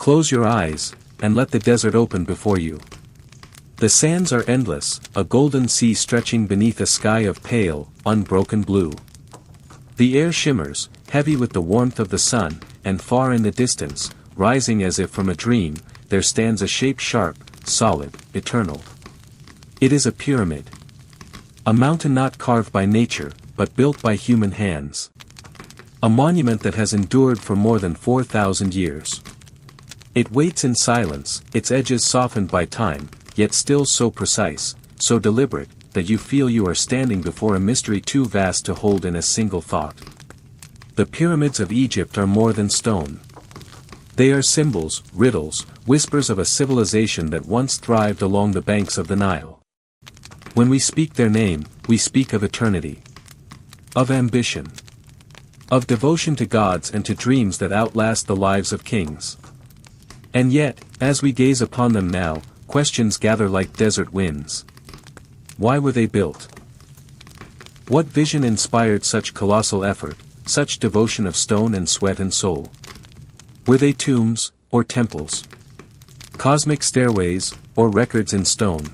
Close your eyes, and let the desert open before you. The sands are endless, a golden sea stretching beneath a sky of pale, unbroken blue. The air shimmers, heavy with the warmth of the sun, and far in the distance, rising as if from a dream, there stands a shape sharp, solid, eternal. It is a pyramid. A mountain not carved by nature, but built by human hands. A monument that has endured for more than 4,000 years. It waits in silence, its edges softened by time, yet still so precise, so deliberate, that you feel you are standing before a mystery too vast to hold in a single thought. The pyramids of Egypt are more than stone. They are symbols, riddles, whispers of a civilization that once thrived along the banks of the Nile. When we speak their name, we speak of eternity. Of ambition. Of devotion to gods and to dreams that outlast the lives of kings. And yet, as we gaze upon them now, questions gather like desert winds. Why were they built? What vision inspired such colossal effort, such devotion of stone and sweat and soul? Were they tombs, or temples? Cosmic stairways, or records in stone?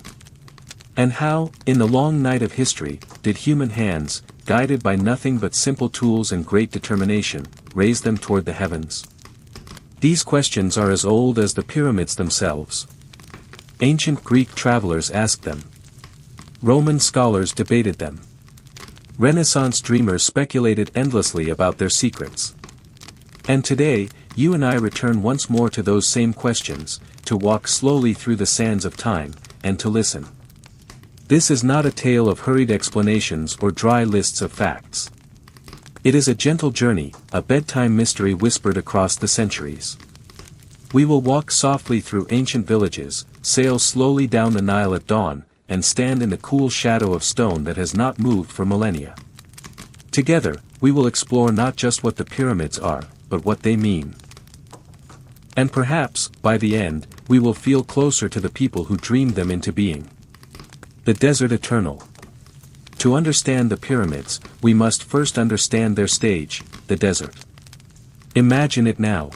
And how, in the long night of history, did human hands, guided by nothing but simple tools and great determination, raise them toward the heavens? These questions are as old as the pyramids themselves. Ancient Greek travelers asked them. Roman scholars debated them. Renaissance dreamers speculated endlessly about their secrets. And today, you and I return once more to those same questions, to walk slowly through the sands of time, and to listen. This is not a tale of hurried explanations or dry lists of facts. It is a gentle journey, a bedtime mystery whispered across the centuries. We will walk softly through ancient villages, sail slowly down the Nile at dawn, and stand in the cool shadow of stone that has not moved for millennia. Together, we will explore not just what the pyramids are, but what they mean. And perhaps, by the end, we will feel closer to the people who dreamed them into being. The desert eternal. To understand the pyramids, we must first understand their stage, the desert. Imagine it now.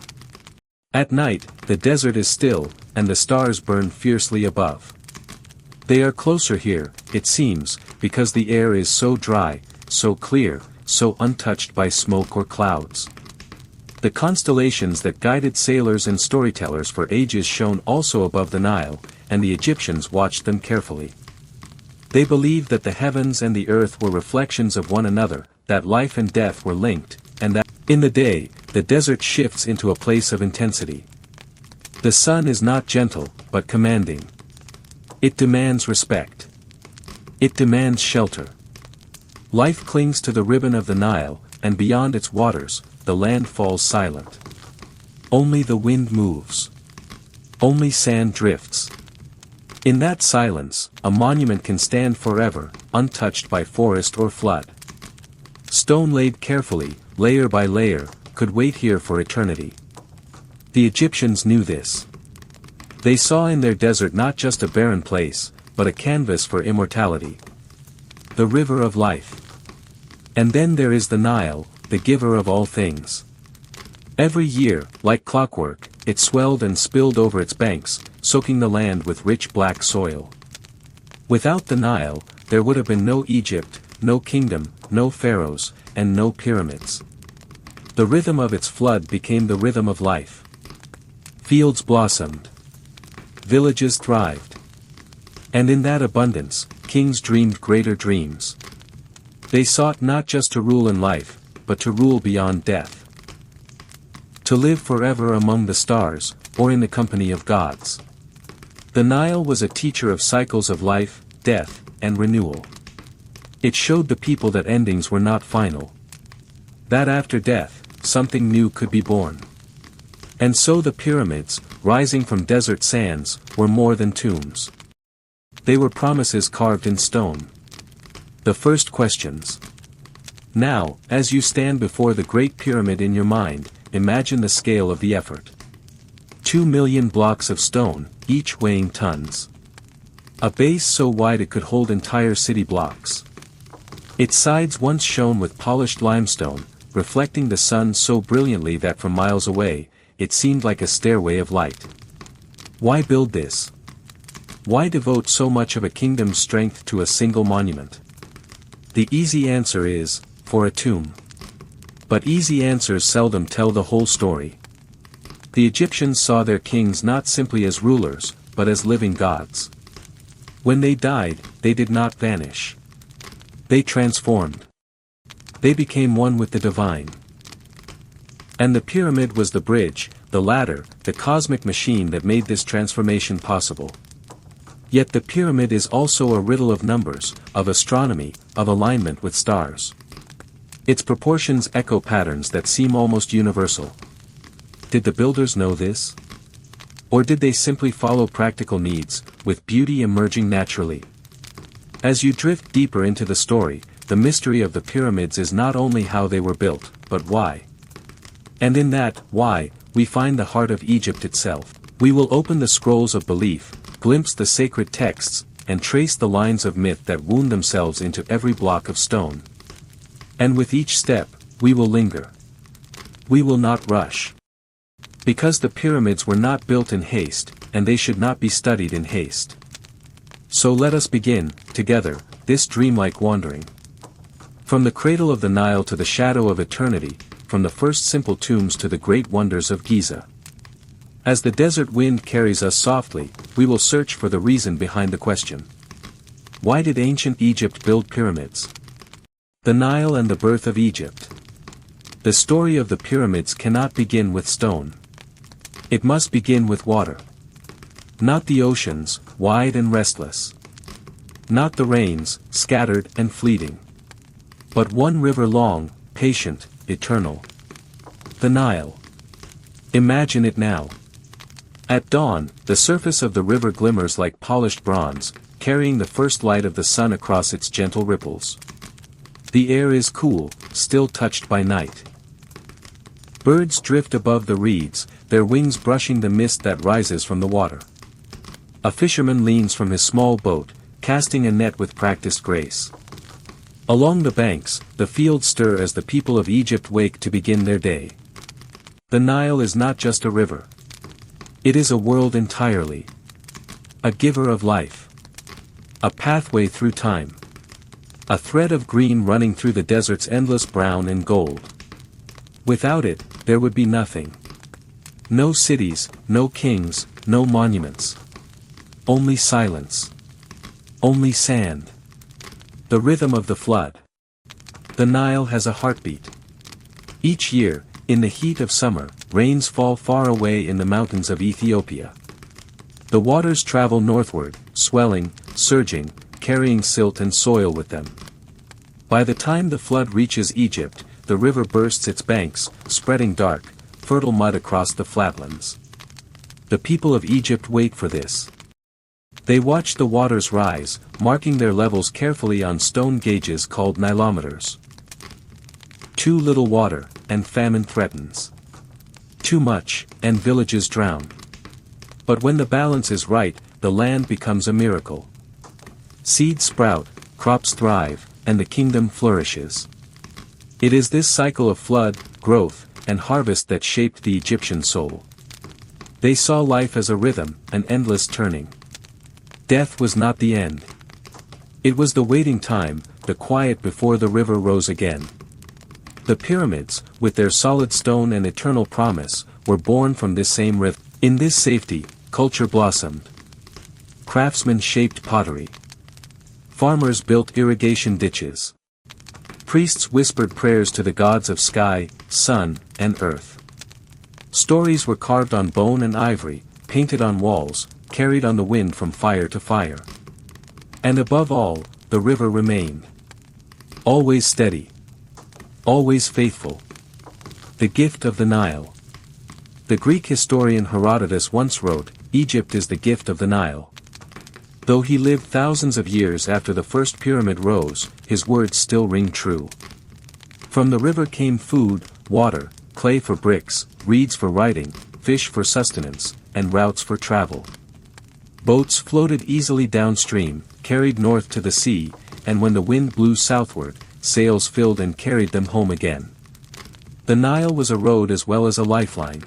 At night, the desert is still, and the stars burn fiercely above. They are closer here, it seems, because the air is so dry, so clear, so untouched by smoke or clouds. The constellations that guided sailors and storytellers for ages shone also above the Nile, and the Egyptians watched them carefully. They believed that the heavens and the earth were reflections of one another, that life and death were linked, and that, in the day, the desert shifts into a place of intensity. The sun is not gentle, but commanding. It demands respect. It demands shelter. Life clings to the ribbon of the Nile, and beyond its waters, the land falls silent. Only the wind moves. Only sand drifts. In that silence, a monument can stand forever, untouched by forest or flood. Stone laid carefully, layer by layer, could wait here for eternity. The Egyptians knew this. They saw in their desert not just a barren place, but a canvas for immortality. The river of life. And then there is the Nile, the giver of all things. Every year, like clockwork, it swelled and spilled over its banks, soaking the land with rich black soil. Without the Nile, there would have been no Egypt, no kingdom, no pharaohs, and no pyramids. The rhythm of its flood became the rhythm of life. Fields blossomed. Villages thrived. And in that abundance, kings dreamed greater dreams. They sought not just to rule in life, but to rule beyond death. To live forever among the stars, or in the company of gods. The Nile was a teacher of cycles of life, death, and renewal. It showed the people that endings were not final. That after death, something new could be born. And so the pyramids, rising from desert sands, were more than tombs. They were promises carved in stone. The first questions. Now, as you stand before the Great Pyramid in your mind, imagine the scale of the effort. 2 million blocks of stone, each weighing tons. A base so wide it could hold entire city blocks. Its sides once shone with polished limestone, reflecting the sun so brilliantly that from miles away, it seemed like a stairway of light. Why build this? Why devote so much of a kingdom's strength to a single monument? The easy answer is, for a tomb. But easy answers seldom tell the whole story. The Egyptians saw their kings not simply as rulers, but as living gods. When they died, they did not vanish. They transformed. They became one with the divine. And the pyramid was the bridge, the ladder, the cosmic machine that made this transformation possible. Yet the pyramid is also a riddle of numbers, of astronomy, of alignment with stars. Its proportions echo patterns that seem almost universal. Did the builders know this? Or did they simply follow practical needs, with beauty emerging naturally? As you drift deeper into the story, the mystery of the pyramids is not only how they were built, but why. And in that why, we find the heart of Egypt itself. We will open the scrolls of belief, glimpse the sacred texts, and trace the lines of myth that wound themselves into every block of stone. And with each step, we will linger. We will not rush. Because the pyramids were not built in haste, and they should not be studied in haste. So let us begin, together, this dreamlike wandering. From the cradle of the Nile to the shadow of eternity, from the first simple tombs to the great wonders of Giza. As the desert wind carries us softly, we will search for the reason behind the question. Why did ancient Egypt build pyramids? The Nile and the birth of Egypt. The story of the pyramids cannot begin with stone. It must begin with water. Not the oceans, wide and restless. Not the rains, scattered and fleeting. But one river long, patient, eternal. The Nile. Imagine it now. At dawn, the surface of the river glimmers like polished bronze, carrying the first light of the sun across its gentle ripples. The air is cool, still touched by night. Birds drift above the reeds, their wings brushing the mist that rises from the water. A fisherman leans from his small boat, casting a net with practiced grace. Along the banks, the fields stir as the people of Egypt wake to begin their day. The Nile is not just a river. It is a world entirely. A giver of life. A pathway through time. A thread of green running through the desert's endless brown and gold. Without it, there would be nothing. No cities, no kings, no monuments. Only silence. Only sand. The rhythm of the flood. The Nile has a heartbeat. Each year, in the heat of summer, rains fall far away in the mountains of Ethiopia. The waters travel northward, swelling, surging, carrying silt and soil with them. By the time the flood reaches Egypt, the river bursts its banks, spreading dark, fertile mud across the flatlands. The people of Egypt wait for this. They watch the waters rise, marking their levels carefully on stone gauges called nilometers. Too little water, and famine threatens. Too much, and villages drown. But when the balance is right, the land becomes a miracle. Seeds sprout, crops thrive, and the kingdom flourishes. It is this cycle of flood, growth, and harvest that shaped the Egyptian soul. They saw life as a rhythm, an endless turning. Death was not the end. It was the waiting time, the quiet before the river rose again. The pyramids, with their solid stone and eternal promise, were born from this same rhythm. In this safety, culture blossomed. Craftsmen shaped pottery. Farmers built irrigation ditches. Priests whispered prayers to the gods of sky, sun, and earth. Stories were carved on bone and ivory, painted on walls, carried on the wind from fire to fire. And above all, the river remained. Always steady. Always faithful. The gift of the Nile. The Greek historian Herodotus once wrote, "Egypt is the gift of the Nile." Though he lived thousands of years after the first pyramid rose, his words still ring true. From the river came food, water, clay for bricks, reeds for writing, fish for sustenance, and routes for travel. Boats floated easily downstream, carried north to the sea, and when the wind blew southward, sails filled and carried them home again. The Nile was a road as well as a lifeline.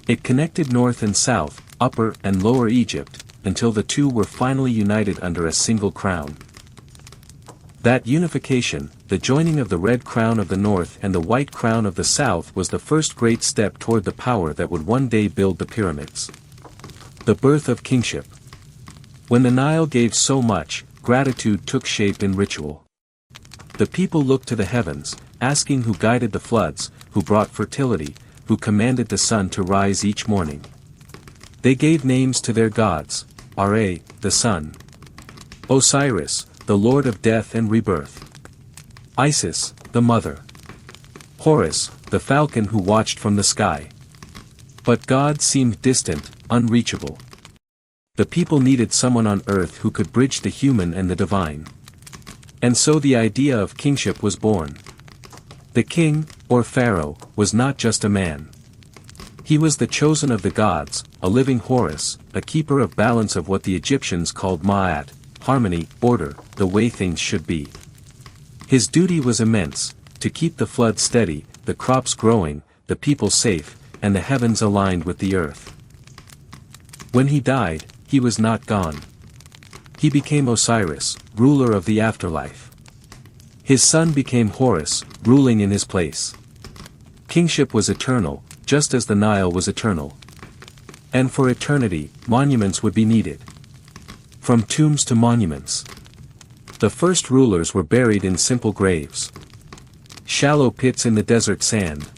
It connected North and South, Upper and Lower Egypt, until the two were finally united under a single crown. That unification, the joining of the red crown of the North and the white crown of the South, was the first great step toward the power that would one day build the pyramids. The birth of kingship. When the Nile gave so much, gratitude took shape in ritual. The people looked to the heavens, asking who guided the floods, who brought fertility, who commanded the sun to rise each morning. They gave names to their gods: Ra, the sun; Osiris, the lord of death and rebirth; Isis, the mother; Horus, the falcon who watched from the sky. But God seemed distant, unreachable. The people needed someone on earth who could bridge the human and the divine. And so the idea of kingship was born. The king, or pharaoh, was not just a man. He was the chosen of the gods, a living Horus, a keeper of balance of what the Egyptians called ma'at, harmony, order, the way things should be. His duty was immense: to keep the flood steady, the crops growing, the people safe, and the heavens aligned with the earth. When he died, he was not gone. He became Osiris, ruler of the afterlife. His son became Horus, ruling in his place. Kingship was eternal, just as the Nile was eternal. And for eternity, monuments would be needed. From tombs to monuments. The first rulers were buried in simple graves. Shallow pits in the desert sand.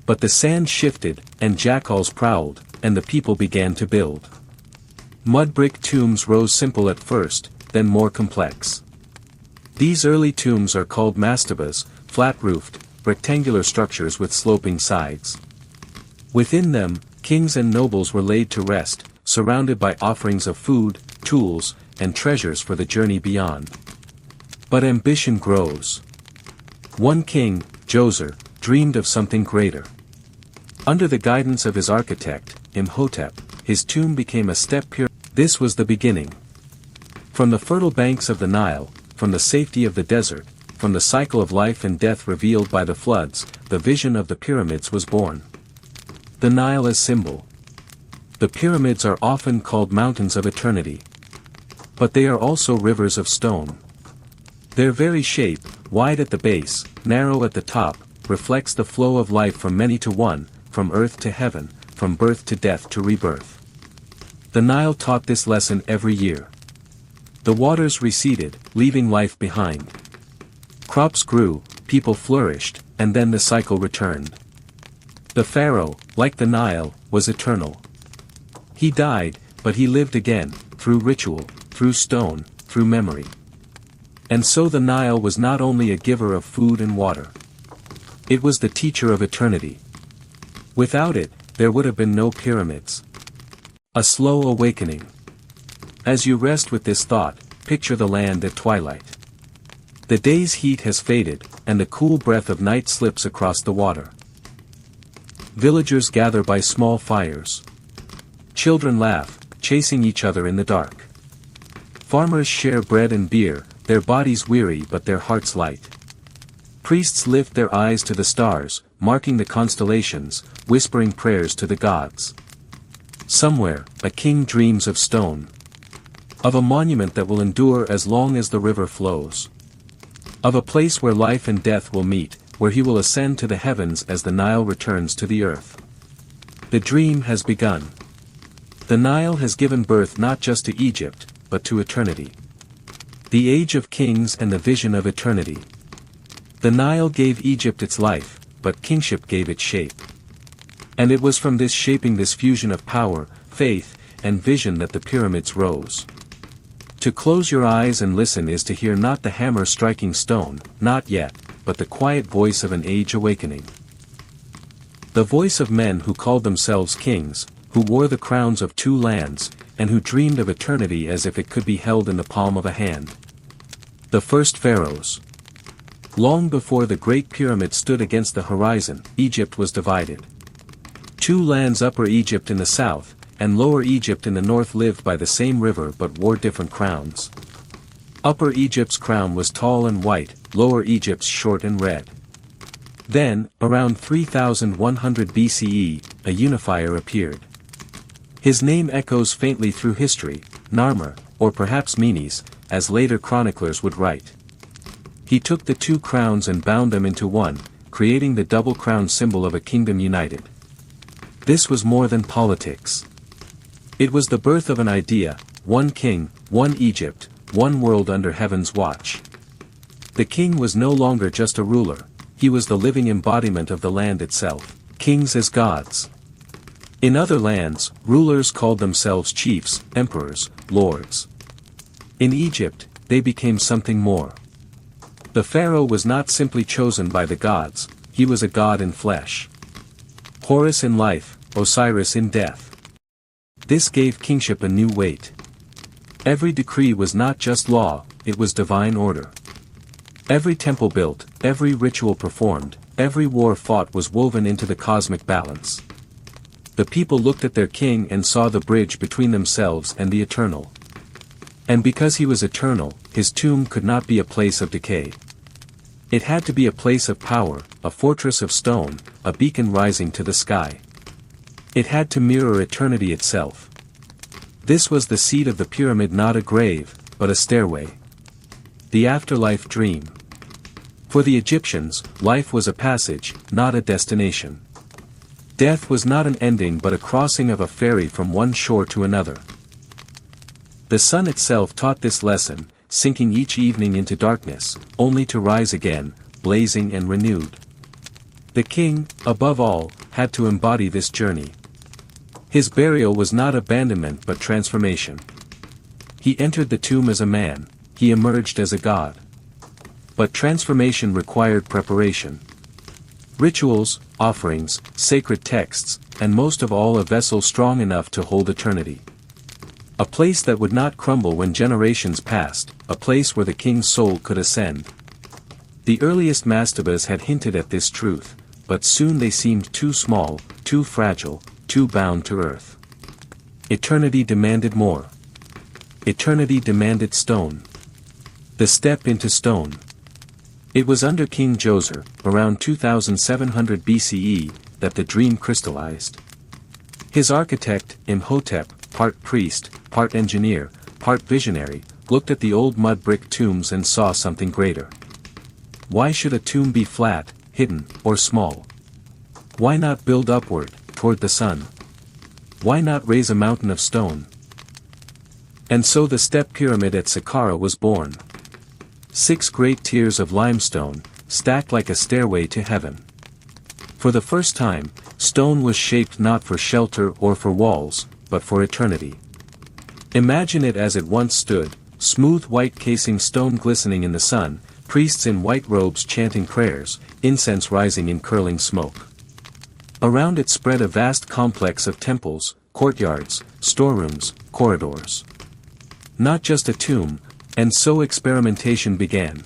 But the sand shifted, and jackals prowled, and the people began to build. Mud brick tombs rose simple at first, then more complex. These early tombs are called mastabas, flat-roofed, rectangular structures with sloping sides. Within them, kings and nobles were laid to rest, surrounded by offerings of food, tools, and treasures for the journey beyond. But ambition grows. One king, Djoser, dreamed of something greater. Under the guidance of his architect, Imhotep, his tomb became a step pyramid. This was the beginning. From the fertile banks of the Nile, from the safety of the desert, from the cycle of life and death revealed by the floods, the vision of the pyramids was born. The Nile as symbol. The pyramids are often called mountains of eternity. But they are also rivers of stone. Their very shape, wide at the base, narrow at the top, reflects the flow of life from many to one, from earth to heaven, from birth to death to rebirth. The Nile taught this lesson every year. The waters receded, leaving life behind. Crops grew, people flourished, and then the cycle returned. The pharaoh, like the Nile, was eternal. He died, but he lived again, through ritual, through stone, through memory. And so the Nile was not only a giver of food and water. It was the teacher of eternity. Without it, there would have been no pyramids. A slow awakening. As you rest with this thought, picture the land at twilight. The day's heat has faded, and the cool breath of night slips across the water. Villagers gather by small fires. Children laugh, chasing each other in the dark. Farmers share bread and beer, their bodies weary but their hearts light. Priests lift their eyes to the stars, marking the constellations, whispering prayers to the gods. Somewhere, a king dreams of stone. Of a monument that will endure as long as the river flows. Of a place where life and death will meet, where he will ascend to the heavens as the Nile returns to the earth. The dream has begun. The Nile has given birth not just to Egypt, but to eternity. The age of kings and the vision of eternity. The Nile gave Egypt its life, but kingship gave it shape. And it was from this shaping, this fusion of power, faith, and vision that the pyramids rose. To close your eyes and listen is to hear not the hammer striking stone, not yet, but the quiet voice of an age awakening. The voice of men who called themselves kings, who wore the crowns of two lands, and who dreamed of eternity as if it could be held in the palm of a hand. The first pharaohs. Long before the Great Pyramid stood against the horizon, Egypt was divided. Two lands, Upper Egypt in the south, and Lower Egypt in the north, lived by the same river but wore different crowns. Upper Egypt's crown was tall and white, Lower Egypt's short and red. Then, around 3100 BCE, a unifier appeared. His name echoes faintly through history, Narmer, or perhaps Menes, as later chroniclers would write. He took the two crowns and bound them into one, creating the double crown symbol of a kingdom united. This was more than politics. It was the birth of an idea: one king, one Egypt, one world under heaven's watch. The king was no longer just a ruler, he was the living embodiment of the land itself, kings as gods. In other lands, rulers called themselves chiefs, emperors, lords. In Egypt, they became something more. The pharaoh was not simply chosen by the gods, he was a god in flesh. Horus in life, Osiris in death. This gave kingship a new weight. Every decree was not just law, it was divine order. Every temple built, every ritual performed, every war fought was woven into the cosmic balance. The people looked at their king and saw the bridge between themselves and the eternal. And because he was eternal, his tomb could not be a place of decay. It had to be a place of power, a fortress of stone, a beacon rising to the sky. It had to mirror eternity itself. This was the seat of the pyramid, not a grave, but a stairway. The afterlife dream. For the Egyptians, life was a passage, not a destination. Death was not an ending but a crossing of a ferry from one shore to another. The sun itself taught this lesson, sinking each evening into darkness, only to rise again, blazing and renewed. The king, above all, had to embody this journey. His burial was not abandonment but transformation. He entered the tomb as a man, he emerged as a god. But transformation required preparation. Rituals, offerings, sacred texts, and most of all a vessel strong enough to hold eternity. A place that would not crumble when generations passed, a place where the king's soul could ascend. The earliest mastabas had hinted at this truth, but soon they seemed too small, too fragile, too bound to earth. Eternity demanded more. Eternity demanded stone. The step into stone. It was under King Djoser, around 2700 BCE, that the dream crystallized. His architect, Imhotep, part priest, part engineer, part visionary, looked at the old mud brick tombs and saw something greater. Why should a tomb be flat, hidden, or small? Why not build upward, toward the sun? Why not raise a mountain of stone? And so the step pyramid at Saqqara was born. 6 great tiers of limestone, stacked like a stairway to heaven. For the first time, stone was shaped not for shelter or for walls, but for eternity. Imagine it as it once stood, smooth white casing stone glistening in the sun, priests in white robes chanting prayers, incense rising in curling smoke. Around it spread a vast complex of temples, courtyards, storerooms, corridors. Not just a tomb, and so experimentation began.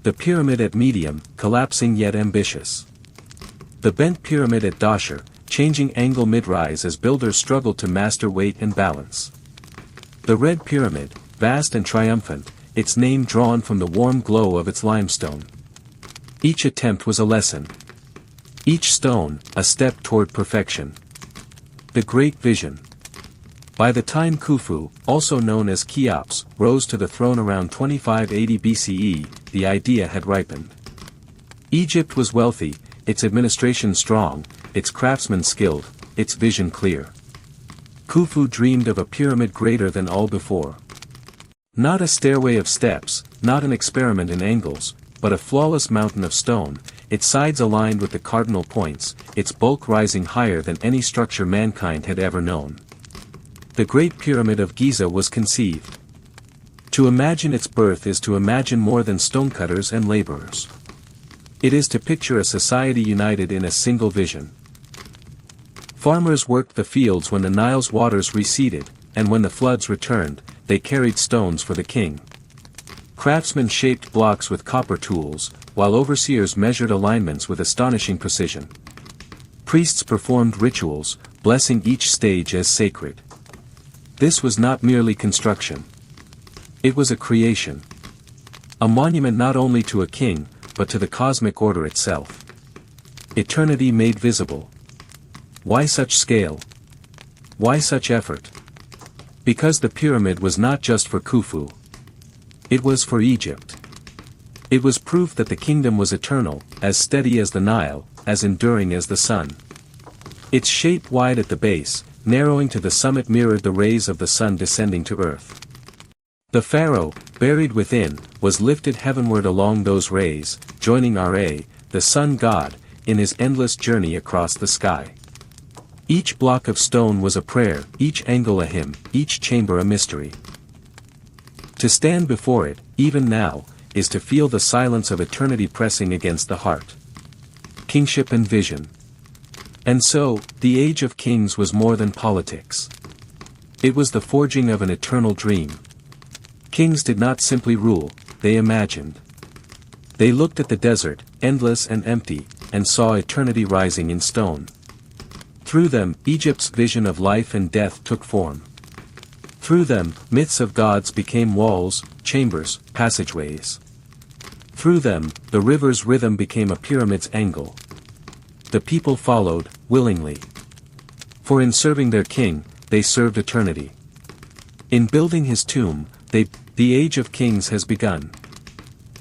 The pyramid at medium, collapsing yet ambitious. The bent pyramid at Dashur, changing angle mid-rise as builders struggled to master weight and balance. The red pyramid, vast and triumphant, its name drawn from the warm glow of its limestone. Each attempt was a lesson. Each stone, a step toward perfection. The Great Vision. By the time Khufu, also known as Cheops, rose to the throne around 2580 BCE, the idea had ripened. Egypt was wealthy, its administration strong, its craftsmen skilled, its vision clear. Khufu dreamed of a pyramid greater than all before. Not a stairway of steps, not an experiment in angles, but a flawless mountain of stone, its sides aligned with the cardinal points, its bulk rising higher than any structure mankind had ever known. The Great Pyramid of Giza was conceived. To imagine its birth is to imagine more than stonecutters and laborers. It is to picture a society united in a single vision. Farmers worked the fields when the Nile's waters receded, and when the floods returned, they carried stones for the king. Craftsmen shaped blocks with copper tools, while overseers measured alignments with astonishing precision. Priests performed rituals, blessing each stage as sacred. This was not merely construction. It was a creation. A monument not only to a king, but to the cosmic order itself. Eternity made visible. Why such scale? Why such effort? Because the pyramid was not just for Khufu. It was for Egypt. It was proof that the kingdom was eternal, as steady as the Nile, as enduring as the sun. Its shape wide at the base, narrowing to the summit mirrored the rays of the sun descending to earth. The pharaoh, buried within, was lifted heavenward along those rays, joining Ra, the sun god, in his endless journey across the sky. Each block of stone was a prayer, each angle a hymn, each chamber a mystery. To stand before it, even now, is to feel the silence of eternity pressing against the heart. Kingship and vision. And so, the Age of Kings was more than politics. It was the forging of an eternal dream. Kings did not simply rule, they imagined. They looked at the desert, endless and empty, and saw eternity rising in stone. Through them, Egypt's vision of life and death took form. Through them, myths of gods became walls, chambers, passageways. Through them, the river's rhythm became a pyramid's angle. The people followed, willingly. For in serving their king, they served eternity. In building his tomb, the Age of Kings has begun.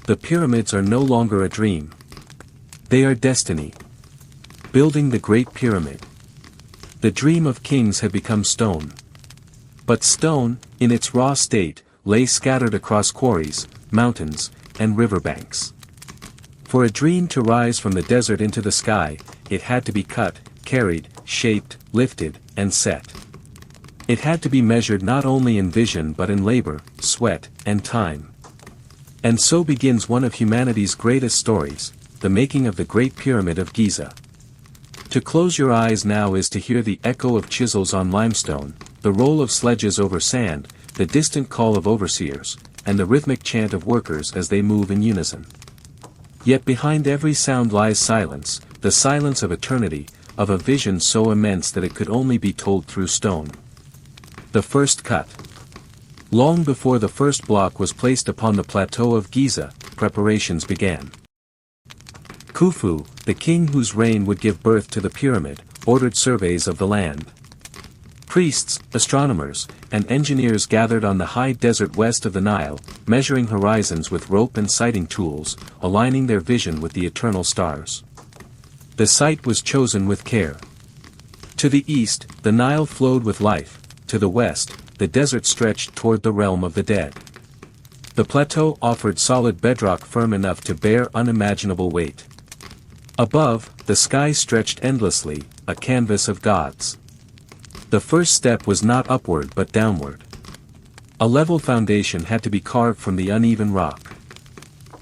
The pyramids are no longer a dream. They are destiny. Building the Great Pyramid. The dream of kings had become stone. But stone, in its raw state, lay scattered across quarries, mountains, and riverbanks. For a dream to rise from the desert into the sky, it had to be cut, carried, shaped, lifted, and set. It had to be measured not only in vision but in labor, sweat, and time. And so begins one of humanity's greatest stories, the making of the Great Pyramid of Giza. To close your eyes now is to hear the echo of chisels on limestone, the roll of sledges over sand, the distant call of overseers, and the rhythmic chant of workers as they move in unison. Yet behind every sound lies silence, the silence of eternity, of a vision so immense that it could only be told through stone. The first cut. Long before the first block was placed upon the plateau of Giza, preparations began. Khufu, the king whose reign would give birth to the pyramid, ordered surveys of the land. Priests, astronomers, and engineers gathered on the high desert west of the Nile, measuring horizons with rope and sighting tools, aligning their vision with the eternal stars. The site was chosen with care. To the east, the Nile flowed with life, to the west, the desert stretched toward the realm of the dead. The plateau offered solid bedrock firm enough to bear unimaginable weight. Above, the sky stretched endlessly, a canvas of gods. The first step was not upward but downward. A level foundation had to be carved from the uneven rock.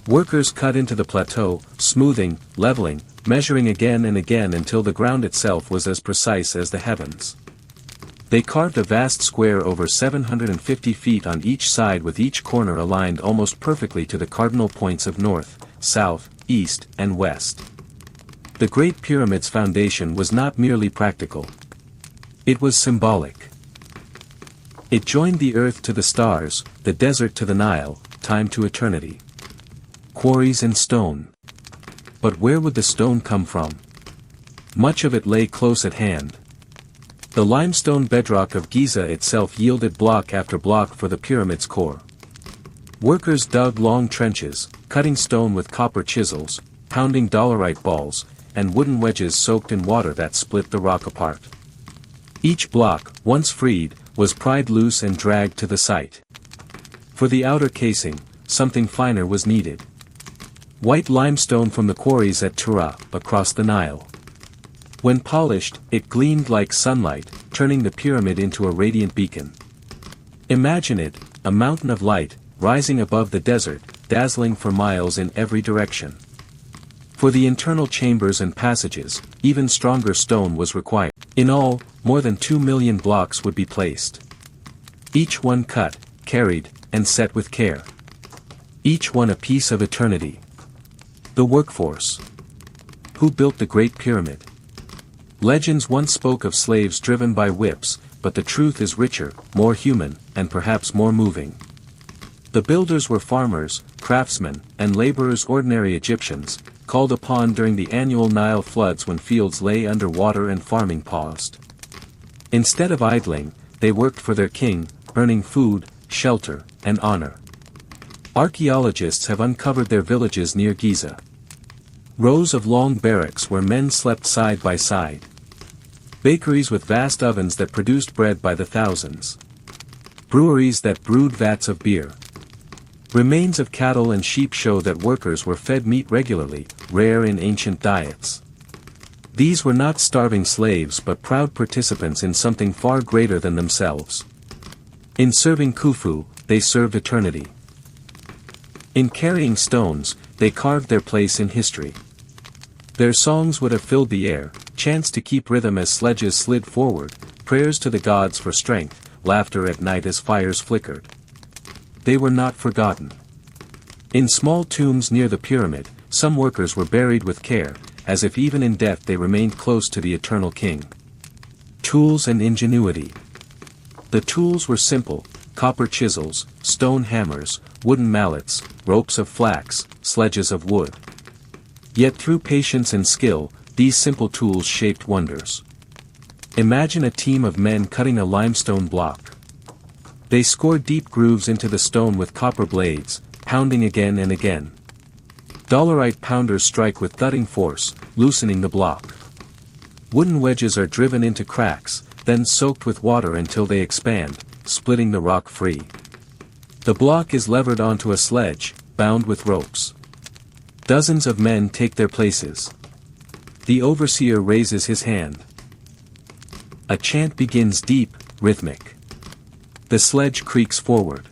Workers cut into the plateau, smoothing, leveling, measuring again and again until the ground itself was as precise as the heavens. They carved a vast square over 750 feet on each side with each corner aligned almost perfectly to the cardinal points of north, south, east, and west. The Great Pyramid's foundation was not merely practical. It was symbolic. It joined the earth to the stars, the desert to the Nile, time to eternity. Quarries and stone. But where would the stone come from? Much of it lay close at hand. The limestone bedrock of Giza itself yielded block after block for the pyramid's core. Workers dug long trenches, cutting stone with copper chisels, pounding dolerite balls, and wooden wedges soaked in water that split the rock apart. Each block, once freed, was pried loose and dragged to the site. For the outer casing, something finer was needed. White limestone from the quarries at Tura, across the Nile. When polished, it gleamed like sunlight, turning the pyramid into a radiant beacon. Imagine it, a mountain of light, rising above the desert, dazzling for miles in every direction. For the internal chambers and passages, even stronger stone was required. In all, more than 2 million blocks would be placed. Each one cut, carried, and set with care. Each one a piece of eternity. The workforce. Who built the Great Pyramid? Legends once spoke of slaves driven by whips, but the truth is richer, more human, and perhaps more moving. The builders were farmers, craftsmen, and laborers, ordinary Egyptians, called upon during the annual Nile floods when fields lay under water and farming paused. Instead of idling, they worked for their king, earning food, shelter, and honor. Archaeologists have uncovered their villages near Giza. Rows of long barracks where men slept side by side. Bakeries with vast ovens that produced bread by the thousands. Breweries that brewed vats of beer. Remains of cattle and sheep show that workers were fed meat regularly, rare in ancient diets. These were not starving slaves but proud participants in something far greater than themselves. In serving Khufu, they served eternity. In carrying stones, they carved their place in history. Their songs would have filled the air, chants to keep rhythm as sledges slid forward, prayers to the gods for strength, laughter at night as fires flickered. They were not forgotten. In small tombs near the pyramid, some workers were buried with care, as if even in death they remained close to the eternal king. Tools and ingenuity. The tools were simple: copper chisels, stone hammers, wooden mallets, ropes of flax, sledges of wood. Yet through patience and skill, these simple tools shaped wonders. Imagine a team of men cutting a limestone block. They score deep grooves into the stone with copper blades, pounding again and again. Dolerite pounders strike with thudding force, loosening the block. Wooden wedges are driven into cracks, then soaked with water until they expand, splitting the rock free. The block is levered onto a sledge, bound with ropes. Dozens of men take their places. The overseer raises his hand. A chant begins deep, rhythmic. The sledge creaks forward.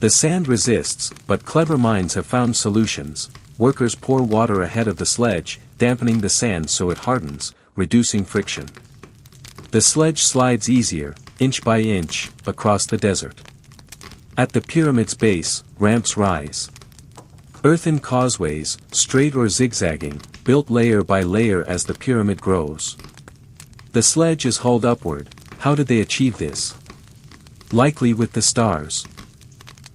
The sand resists, but clever minds have found solutions. Workers pour water ahead of the sledge, dampening the sand so it hardens, reducing friction. The sledge slides easier, inch by inch, across the desert. At the pyramid's base, ramps rise. Earthen causeways, straight or zigzagging, built layer by layer as the pyramid grows. The sledge is hauled upward. How did they achieve this? Likely with the stars.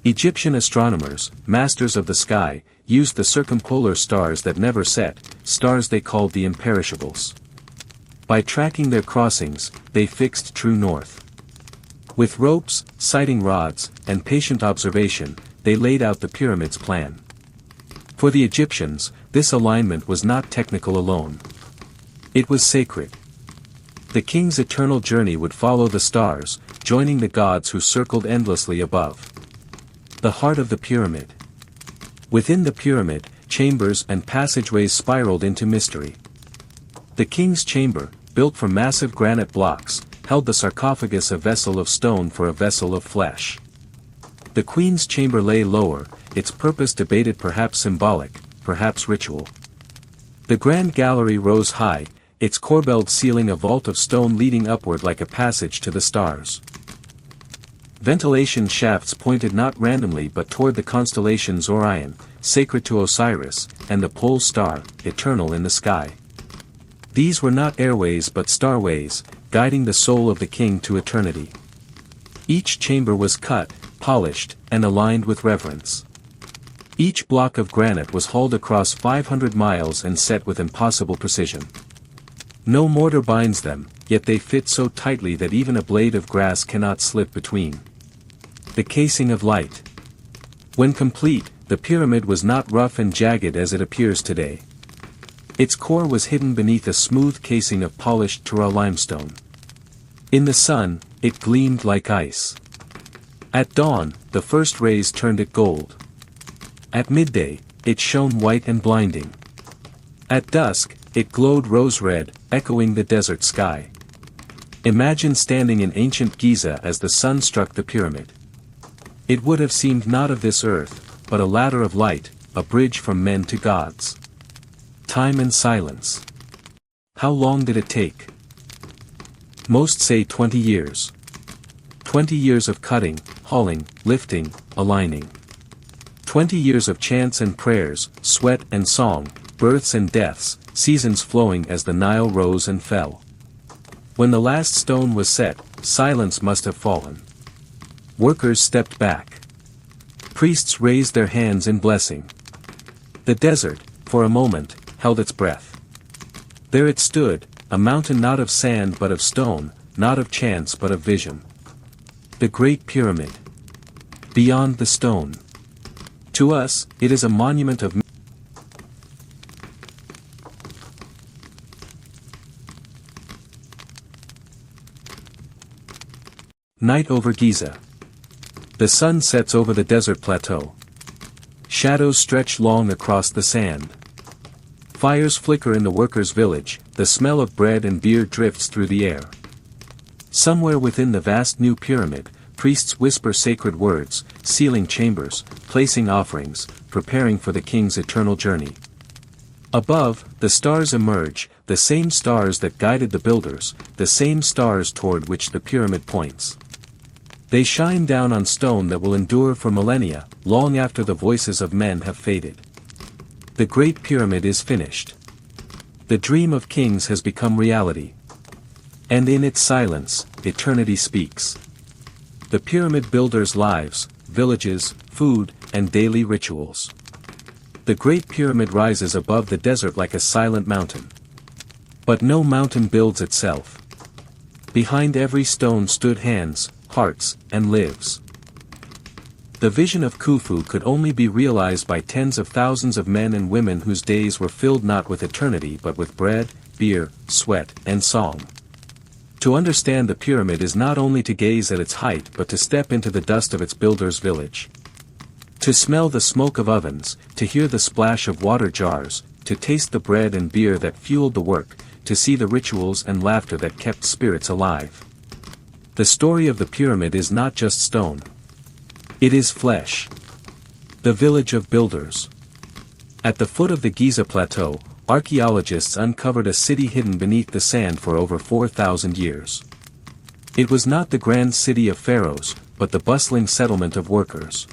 Egyptian astronomers, masters of the sky, used the circumpolar stars that never set, stars they called the imperishables. By tracking their crossings, they fixed true north. With ropes, sighting rods, and patient observation, they laid out the pyramid's plan. For the Egyptians, this alignment was not technical alone. It was sacred. The king's eternal journey would follow the stars, joining the gods who circled endlessly above. The heart of the pyramid. Within the pyramid, chambers and passageways spiraled into mystery. The king's chamber, built from massive granite blocks, held the sarcophagus, a vessel of stone for a vessel of flesh. The queen's chamber lay lower, its purpose debated, perhaps symbolic, perhaps ritual. The grand gallery rose high, its corbelled ceiling a vault of stone leading upward like a passage to the stars. Ventilation shafts pointed not randomly but toward the constellations Orion, sacred to Osiris, and the pole star, eternal in the sky. These were not airways but starways, guiding the soul of the king to eternity. Each chamber was cut, polished, and aligned with reverence. Each block of granite was hauled across 500 miles and set with impossible precision. No mortar binds them, yet they fit so tightly that even a blade of grass cannot slip between. The casing of light. When complete, the pyramid was not rough and jagged as it appears today. Its core was hidden beneath a smooth casing of polished Tura limestone. In the sun, it gleamed like ice. At dawn, the first rays turned it gold. At midday, it shone white and blinding. At dusk, it glowed rose-red, echoing the desert sky. Imagine standing in ancient Giza as the sun struck the pyramid. It would have seemed not of this earth, but a ladder of light, a bridge from men to gods. Time and silence. How long did it take? Most say 20 years. 20 years of cutting, hauling, lifting, aligning. 20 years of chants and prayers, sweat and song, births and deaths, seasons flowing as the Nile rose and fell. When the last stone was set, silence must have fallen. Workers stepped back. Priests raised their hands in blessing. The desert, for a moment, held its breath. There it stood, a mountain not of sand but of stone, not of chance but of vision. The Great Pyramid. Beyond the stone. To us, it is a monument of night over Giza. The sun sets over the desert plateau. Shadows stretch long across the sand. Fires flicker in the workers' village, the smell of bread and beer drifts through the air. Somewhere within the vast new pyramid, priests whisper sacred words, sealing chambers, placing offerings, preparing for the king's eternal journey. Above, the stars emerge, the same stars that guided the builders, the same stars toward which the pyramid points. They shine down on stone that will endure for millennia, long after the voices of men have faded. The Great Pyramid is finished. The dream of kings has become reality. And in its silence, eternity speaks. The pyramid builders' lives, villages, food, and daily rituals. The Great Pyramid rises above the desert like a silent mountain. But no mountain builds itself. Behind every stone stood hands, hearts, and lives. The vision of Khufu could only be realized by tens of thousands of men and women whose days were filled not with eternity but with bread, beer, sweat, and song. To understand the pyramid is not only to gaze at its height but to step into the dust of its builder's village. To smell the smoke of ovens, to hear the splash of water jars, to taste the bread and beer that fueled the work, to see the rituals and laughter that kept spirits alive. The story of the pyramid is not just stone. It is flesh. The village of builders. At the foot of the Giza plateau, archaeologists uncovered a city hidden beneath the sand for over 4,000 years. It was not the grand city of pharaohs, but the bustling settlement of workers.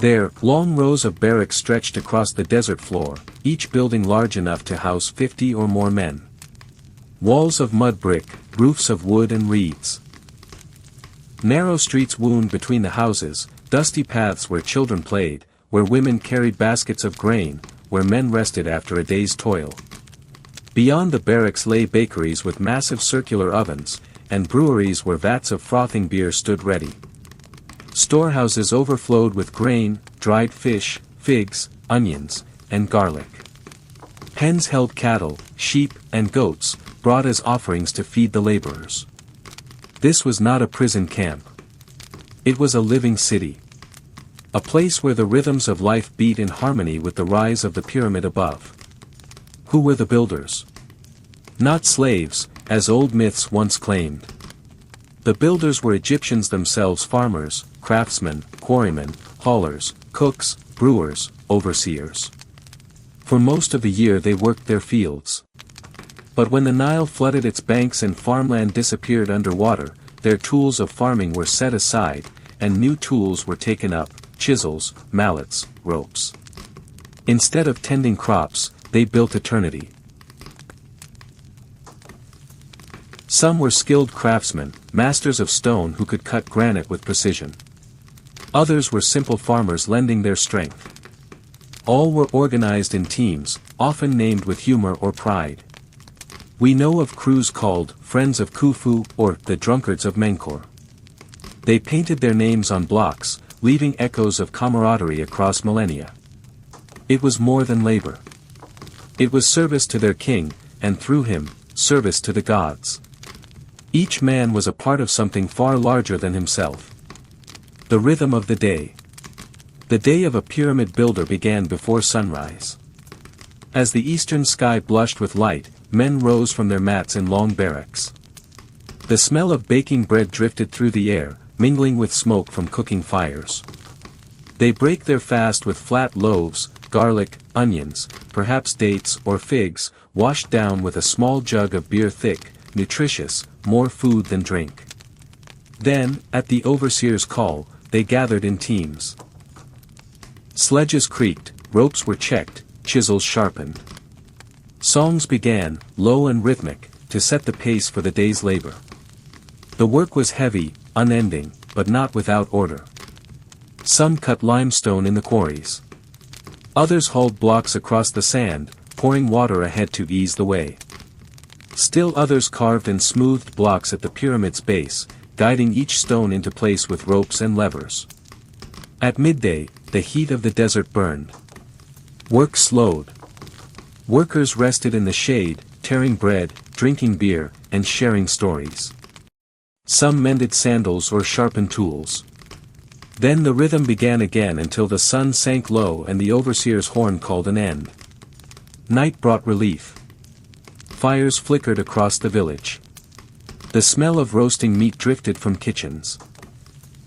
There, long rows of barracks stretched across the desert floor, each building large enough to house 50 or more men. Walls of mud brick, roofs of wood and reeds. Narrow streets wound between the houses, dusty paths where children played, where women carried baskets of grain, where men rested after a day's toil. Beyond the barracks lay bakeries with massive circular ovens, and breweries where vats of frothing beer stood ready. Storehouses overflowed with grain, dried fish, figs, onions, and garlic. Pens held cattle, sheep, and goats, brought as offerings to feed the laborers. This was not a prison camp. It was a living city. A place where the rhythms of life beat in harmony with the rise of the pyramid above. Who were the builders? Not slaves, as old myths once claimed. The builders were Egyptians themselves, farmers, craftsmen, quarrymen, haulers, cooks, brewers, overseers. For most of the year they worked their fields. But when the Nile flooded its banks and farmland disappeared underwater, their tools of farming were set aside, and new tools were taken up, chisels, mallets, ropes. Instead of tending crops, they built eternity. Some were skilled craftsmen, masters of stone who could cut granite with precision. Others were simple farmers lending their strength. All were organized in teams, often named with humor or pride. We know of crews called Friends of Khufu or the Drunkards of Menkaure. They painted their names on blocks, leaving echoes of camaraderie across millennia. It was more than labor. It was service to their king, and through him, service to the gods. Each man was a part of something far larger than himself. The rhythm of the day. The day of a pyramid builder began before sunrise. As the eastern sky blushed with light, men rose from their mats in long barracks. The smell of baking bread drifted through the air, mingling with smoke from cooking fires. They break their fast with flat loaves, garlic, onions, perhaps dates or figs, washed down with a small jug of beer, thick, nutritious, more food than drink. Then, at the overseer's call, they gathered in teams. Sledges creaked, ropes were checked, chisels sharpened. Songs began, low and rhythmic, to set the pace for the day's labor. The work was heavy, unending, but not without order. Some cut limestone in the quarries. Others hauled blocks across the sand, pouring water ahead to ease the way. Still others carved and smoothed blocks at the pyramid's base, guiding each stone into place with ropes and levers. At midday, the heat of the desert burned. Work slowed. Workers rested in the shade, tearing bread, drinking beer, and sharing stories. Some mended sandals or sharpened tools. Then the rhythm began again until the sun sank low and the overseer's horn called an end. Night brought relief. Fires flickered across the village. The smell of roasting meat drifted from kitchens.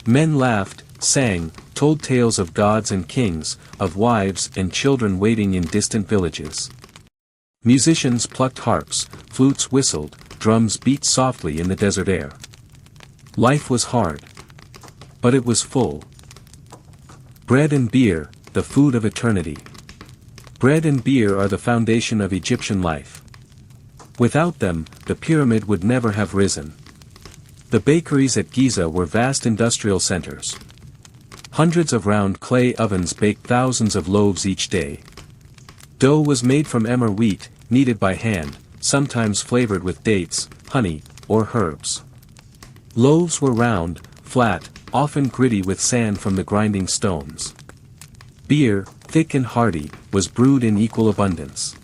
Men laughed, sang, told tales of gods and kings, of wives and children waiting in distant villages. Musicians plucked harps, flutes whistled, drums beat softly in the desert air. Life was hard. But it was full. Bread and beer, the food of eternity. Bread and beer are the foundation of Egyptian life. Without them, the pyramid would never have risen. The bakeries at Giza were vast industrial centers. Hundreds of round clay ovens baked thousands of loaves each day. Dough was made from emmer wheat, kneaded by hand, sometimes flavored with dates, honey, or herbs. Loaves were round, flat, often gritty with sand from the grinding stones. Beer, thick and hearty, was brewed in equal abundance.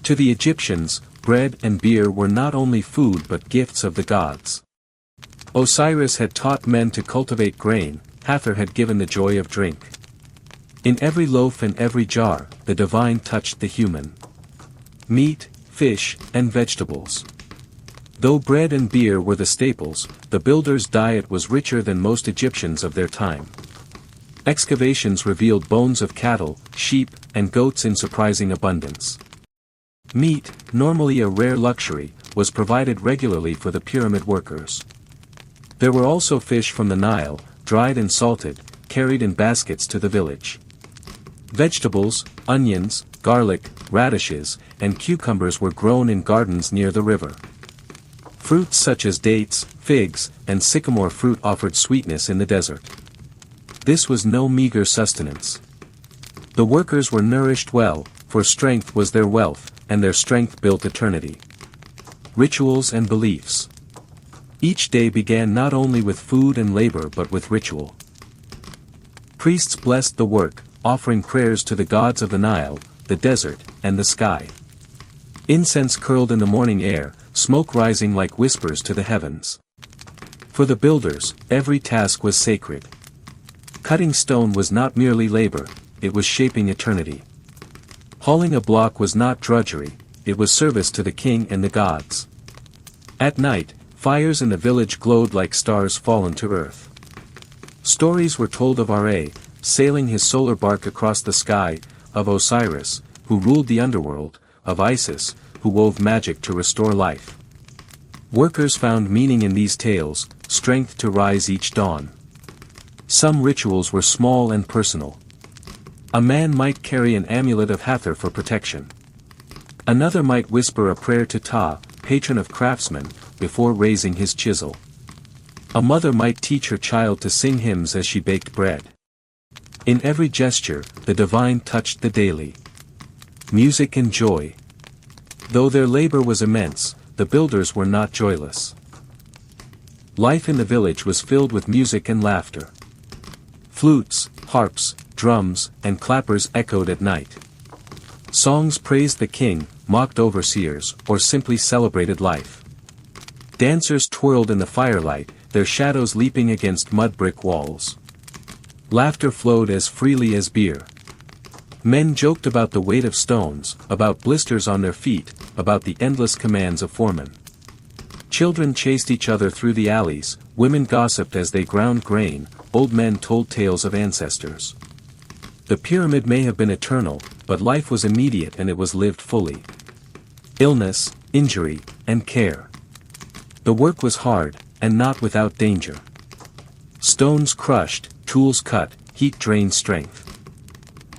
To the Egyptians, bread and beer were not only food but gifts of the gods. Osiris had taught men to cultivate grain, Hathor had given the joy of drink. In every loaf and every jar, the divine touched the human. Meat, fish, and vegetables. Though bread and beer were the staples, the builder's diet was richer than most Egyptians of their time. Excavations revealed bones of cattle, sheep, and goats in surprising abundance. Meat, normally a rare luxury, was provided regularly for the pyramid workers. There were also fish from the Nile, dried and salted, carried in baskets to the village. Vegetables, onions, garlic, radishes, and cucumbers were grown in gardens near the river. Fruits such as dates, figs, and sycamore fruit offered sweetness in the desert. This was no meager sustenance. The workers were nourished well, for strength was their wealth, and their strength built eternity. Rituals and beliefs. Each day began not only with food and labor but with ritual. Priests blessed the work, offering prayers to the gods of the Nile, the desert, and the sky. Incense curled in the morning air, smoke rising like whispers to the heavens. For the builders, every task was sacred. Cutting stone was not merely labor, it was shaping eternity. Hauling a block was not drudgery, it was service to the king and the gods. At night, fires in the village glowed like stars fallen to earth. Stories were told of Ra, sailing his solar bark across the sky, of Osiris, who ruled the underworld, of Isis, who wove magic to restore life. Workers found meaning in these tales, strength to rise each dawn. Some rituals were small and personal. A man might carry an amulet of Hathor for protection. Another might whisper a prayer to Ta, patron of craftsmen, before raising his chisel. A mother might teach her child to sing hymns as she baked bread. In every gesture, the divine touched the daily. Music and joy. Though their labor was immense, the builders were not joyless. Life in the village was filled with music and laughter. Flutes, harps, drums, and clappers echoed at night. Songs praised the king, mocked overseers, or simply celebrated life. Dancers twirled in the firelight, their shadows leaping against mud brick walls. Laughter flowed as freely as beer. Men joked about the weight of stones, about blisters on their feet, about the endless commands of foremen. Children chased each other through the alleys, women gossiped as they ground grain, old men told tales of ancestors. The pyramid may have been eternal, but life was immediate and it was lived fully. Illness, injury, and care. The work was hard, and not without danger. Stones crushed, tools cut, heat drained strength.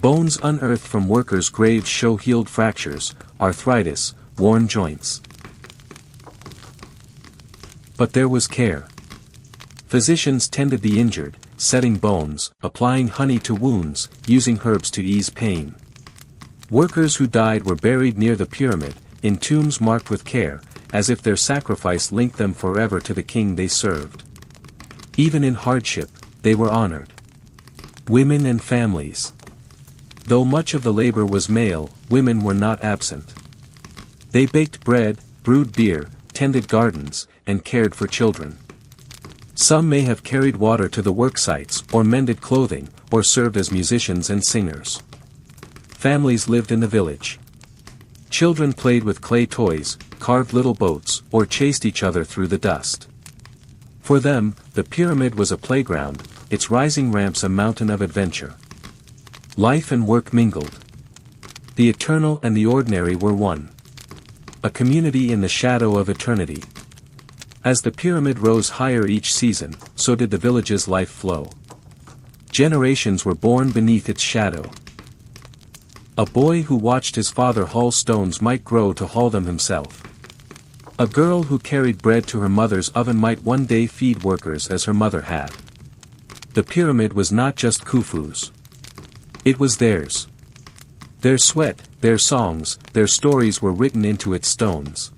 Bones unearthed from workers' graves show healed fractures, arthritis, worn joints. But there was care. Physicians tended the injured, setting bones, applying honey to wounds, using herbs to ease pain. Workers who died were buried near the pyramid, in tombs marked with care, as if their sacrifice linked them forever to the king they served. Even in hardship, they were honored. Women and families. Though much of the labor was male, women were not absent. They baked bread, brewed beer, tended gardens, and cared for children. Some may have carried water to the work sites, or mended clothing, or served as musicians and singers. Families lived in the village. Children played with clay toys, carved little boats, or chased each other through the dust. For them, the pyramid was a playground, its rising ramps a mountain of adventure. Life and work mingled. The eternal and the ordinary were one. A community in the shadow of eternity. As the pyramid rose higher each season, so did the village's life flow. Generations were born beneath its shadow. A boy who watched his father haul stones might grow to haul them himself. A girl who carried bread to her mother's oven might one day feed workers as her mother had. The pyramid was not just Khufu's. It was theirs. Their sweat, their songs, their stories were written into its stones.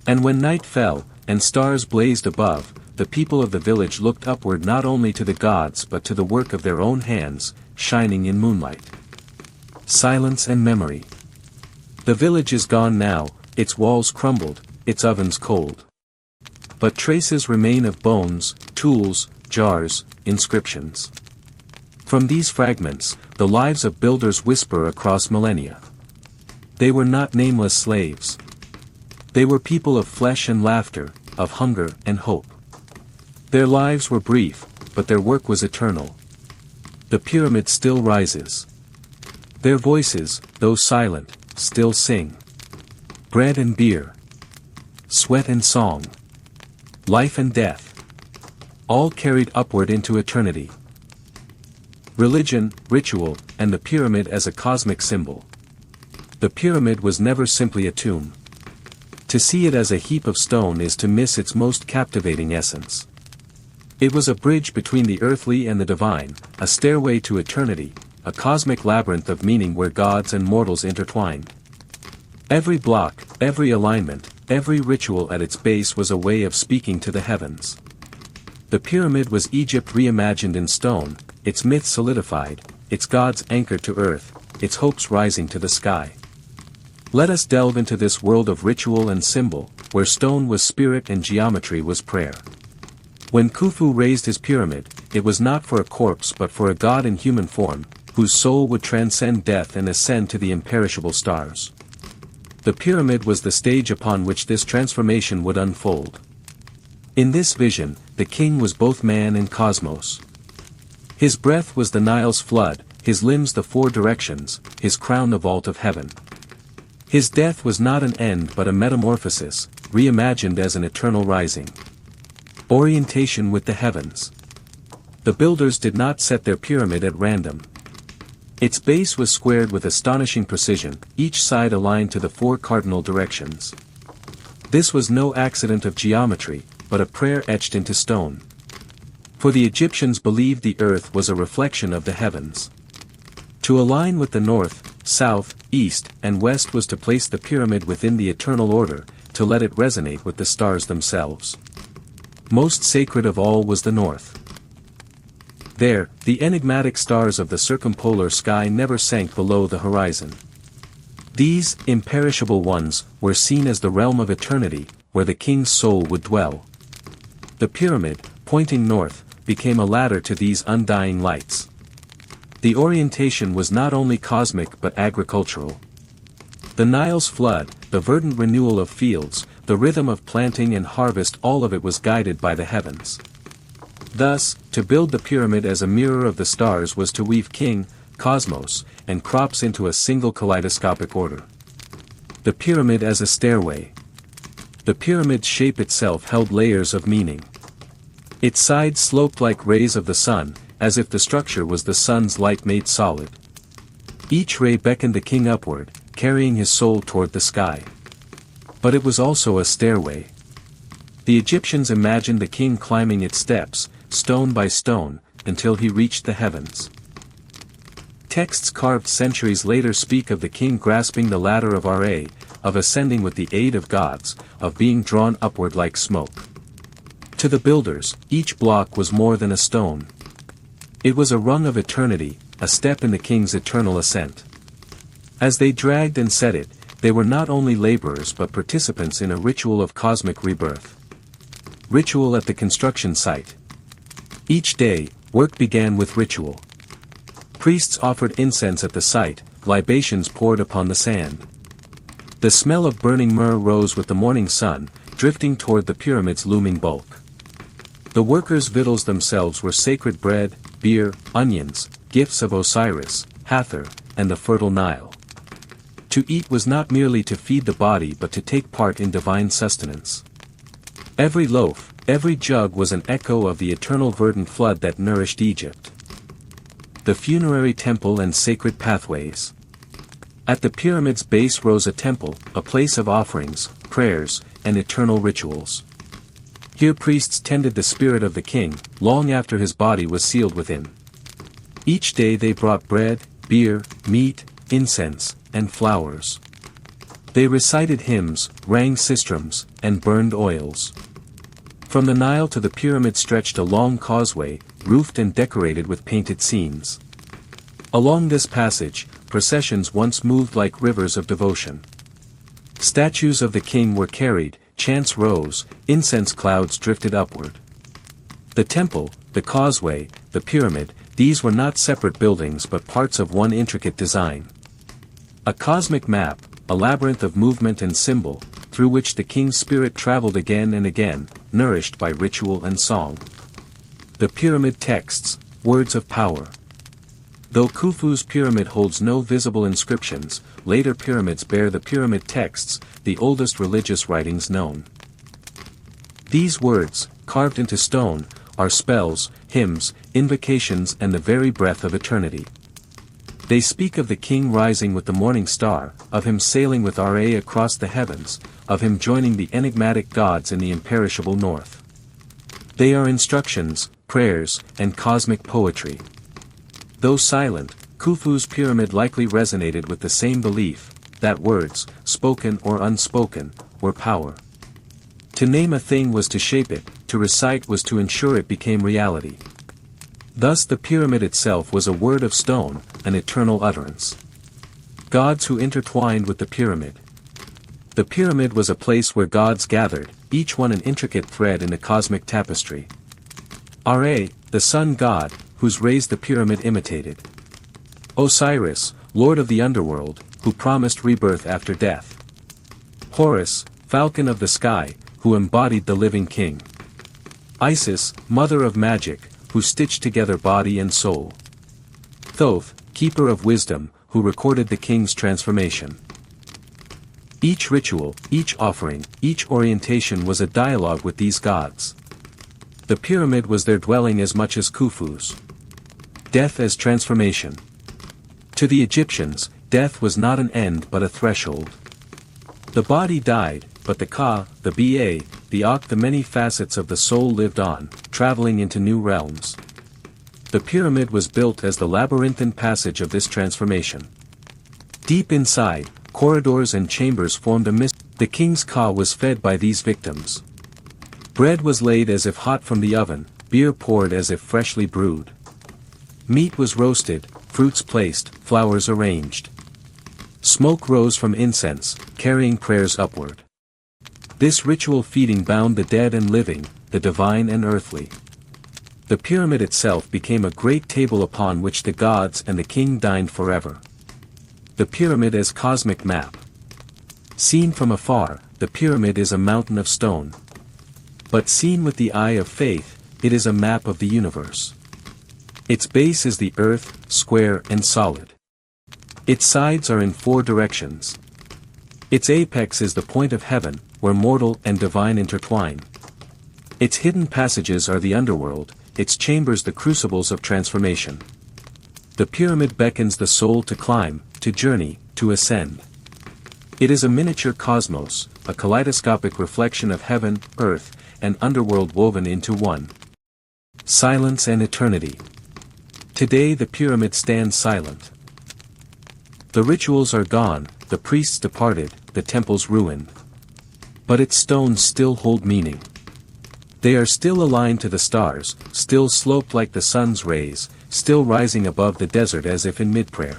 And when night fell, and stars blazed above, the people of the village looked upward not only to the gods but to the work of their own hands, shining in moonlight. Silence and memory. The village is gone now, its walls crumbled, its ovens cold. But traces remain of bones, tools, jars, inscriptions. From these fragments, the lives of builders whisper across millennia. They were not nameless slaves. They were people of flesh and laughter, of hunger and hope. Their lives were brief, but their work was eternal. The pyramid still rises. Their voices, though silent, still sing. Bread and beer. Sweat and song. Life and death. All carried upward into eternity. Religion, ritual, and the pyramid as a cosmic symbol. The pyramid was never simply a tomb. To see it as a heap of stone is to miss its most captivating essence. It was a bridge between the earthly and the divine, a stairway to eternity, a cosmic labyrinth of meaning where gods and mortals intertwined. Every block, every alignment, every ritual at its base was a way of speaking to the heavens. The pyramid was Egypt reimagined in stone, its myth solidified, its gods anchored to earth, its hopes rising to the sky. Let us delve into this world of ritual and symbol, where stone was spirit and geometry was prayer. When Khufu raised his pyramid, it was not for a corpse but for a god in human form, whose soul would transcend death and ascend to the imperishable stars. The pyramid was the stage upon which this transformation would unfold. In this vision, the king was both man and cosmos. His breath was the Nile's flood, his limbs the four directions, his crown the vault of heaven. His death was not an end but a metamorphosis, reimagined as an eternal rising. Orientation with the heavens. The builders did not set their pyramid at random. Its base was squared with astonishing precision, each side aligned to the four cardinal directions. This was no accident of geometry, but a prayer etched into stone. For the Egyptians believed the earth was a reflection of the heavens. To align with the north, south, east, and west was to place the pyramid within the eternal order, to let it resonate with the stars themselves. Most sacred of all was the north. There, the enigmatic stars of the circumpolar sky never sank below the horizon. These, imperishable ones, were seen as the realm of eternity, where the king's soul would dwell. The pyramid, pointing north, became a ladder to these undying lights. The orientation was not only cosmic but agricultural. The Nile's flood, the verdant renewal of fields, the rhythm of planting and harvest, all of it was guided by the heavens. Thus, to build the pyramid as a mirror of the stars was to weave king, cosmos, and crops into a single kaleidoscopic order. The pyramid as a stairway. The pyramid's shape itself held layers of meaning. Its sides sloped like rays of the sun, as if the structure was the sun's light made solid. Each ray beckoned the king upward, carrying his soul toward the sky. But it was also a stairway. The Egyptians imagined the king climbing its steps, stone by stone, until he reached the heavens. Texts carved centuries later speak of the king grasping the ladder of Ra, of ascending with the aid of gods, of being drawn upward like smoke. To the builders, each block was more than a stone. It was a rung of eternity, a step in the king's eternal ascent. As they dragged and set it, they were not only laborers but participants in a ritual of cosmic rebirth. Ritual at the construction site. Each day, work began with ritual. Priests offered incense at the site, libations poured upon the sand. The smell of burning myrrh rose with the morning sun, drifting toward the pyramid's looming bulk. The workers' victuals themselves were sacred bread, beer, onions, gifts of Osiris, Hathor, and the fertile Nile. To eat was not merely to feed the body but to take part in divine sustenance. Every loaf, every jug was an echo of the eternal verdant flood that nourished Egypt. The funerary temple and sacred pathways. At the pyramid's base rose a temple, a place of offerings, prayers, and eternal rituals. Here priests tended the spirit of the king, long after his body was sealed within. Each day they brought bread, beer, meat, incense, and flowers. They recited hymns, rang sistrums, and burned oils. From the Nile to the pyramid stretched a long causeway, roofed and decorated with painted scenes. Along this passage, processions once moved like rivers of devotion. Statues of the king were carried, chants rose, incense clouds drifted upward. The temple, the causeway, the pyramid, these were not separate buildings but parts of one intricate design. A cosmic map, a labyrinth of movement and symbol, through which the king's spirit traveled again and again, nourished by ritual and song. The pyramid texts, words of power. Though Khufu's pyramid holds no visible inscriptions, later pyramids bear the pyramid texts, the oldest religious writings known. These words, carved into stone, are spells, hymns, invocations and the very breath of eternity. They speak of the king rising with the morning star, of him sailing with Ra across the heavens, of him joining the enigmatic gods in the imperishable north. They are instructions, prayers, and cosmic poetry. Though silent, Khufu's pyramid likely resonated with the same belief, that words, spoken or unspoken, were power. To name a thing was to shape it, to recite was to ensure it became reality. Thus the pyramid itself was a word of stone, an eternal utterance. Gods who intertwined with the pyramid. The pyramid was a place where gods gathered, each one an intricate thread in a cosmic tapestry. Ra, the sun god, whose rays the pyramid imitated. Osiris, lord of the underworld, who promised rebirth after death. Horus, falcon of the sky, who embodied the living king. Isis, mother of magic, who stitched together body and soul. Thoth, keeper of wisdom, who recorded the king's transformation. Each ritual, each offering, each orientation was a dialogue with these gods. The pyramid was their dwelling as much as Khufu's. Death as transformation. To the Egyptians, death was not an end but a threshold. The body died, but the Ka, the Ba, the Ak, the many facets of the soul lived on, traveling into new realms. The pyramid was built as the labyrinthine passage of this transformation. Deep inside, corridors and chambers formed a mist. The king's Ka was fed by these victims. Bread was laid as if hot from the oven, beer poured as if freshly brewed. Meat was roasted, fruits placed, flowers arranged. Smoke rose from incense, carrying prayers upward. This ritual feeding bound the dead and living, the divine and earthly. The pyramid itself became a great table upon which the gods and the king dined forever. The pyramid as cosmic map. Seen from afar, the pyramid is a mountain of stone. But seen with the eye of faith, it is a map of the universe. Its base is the earth, square and solid. Its sides are in 4 directions. Its apex is the point of heaven, where mortal and divine intertwine. Its hidden passages are the underworld, its chambers the crucibles of transformation. The pyramid beckons the soul to climb, to journey, to ascend. It is a miniature cosmos, a kaleidoscopic reflection of heaven, earth, and underworld woven into one. Silence and eternity. Today the pyramid stands silent. The rituals are gone, the priests departed, the temples ruined. But its stones still hold meaning. They are still aligned to the stars, still sloped like the sun's rays, still rising above the desert as if in mid-prayer.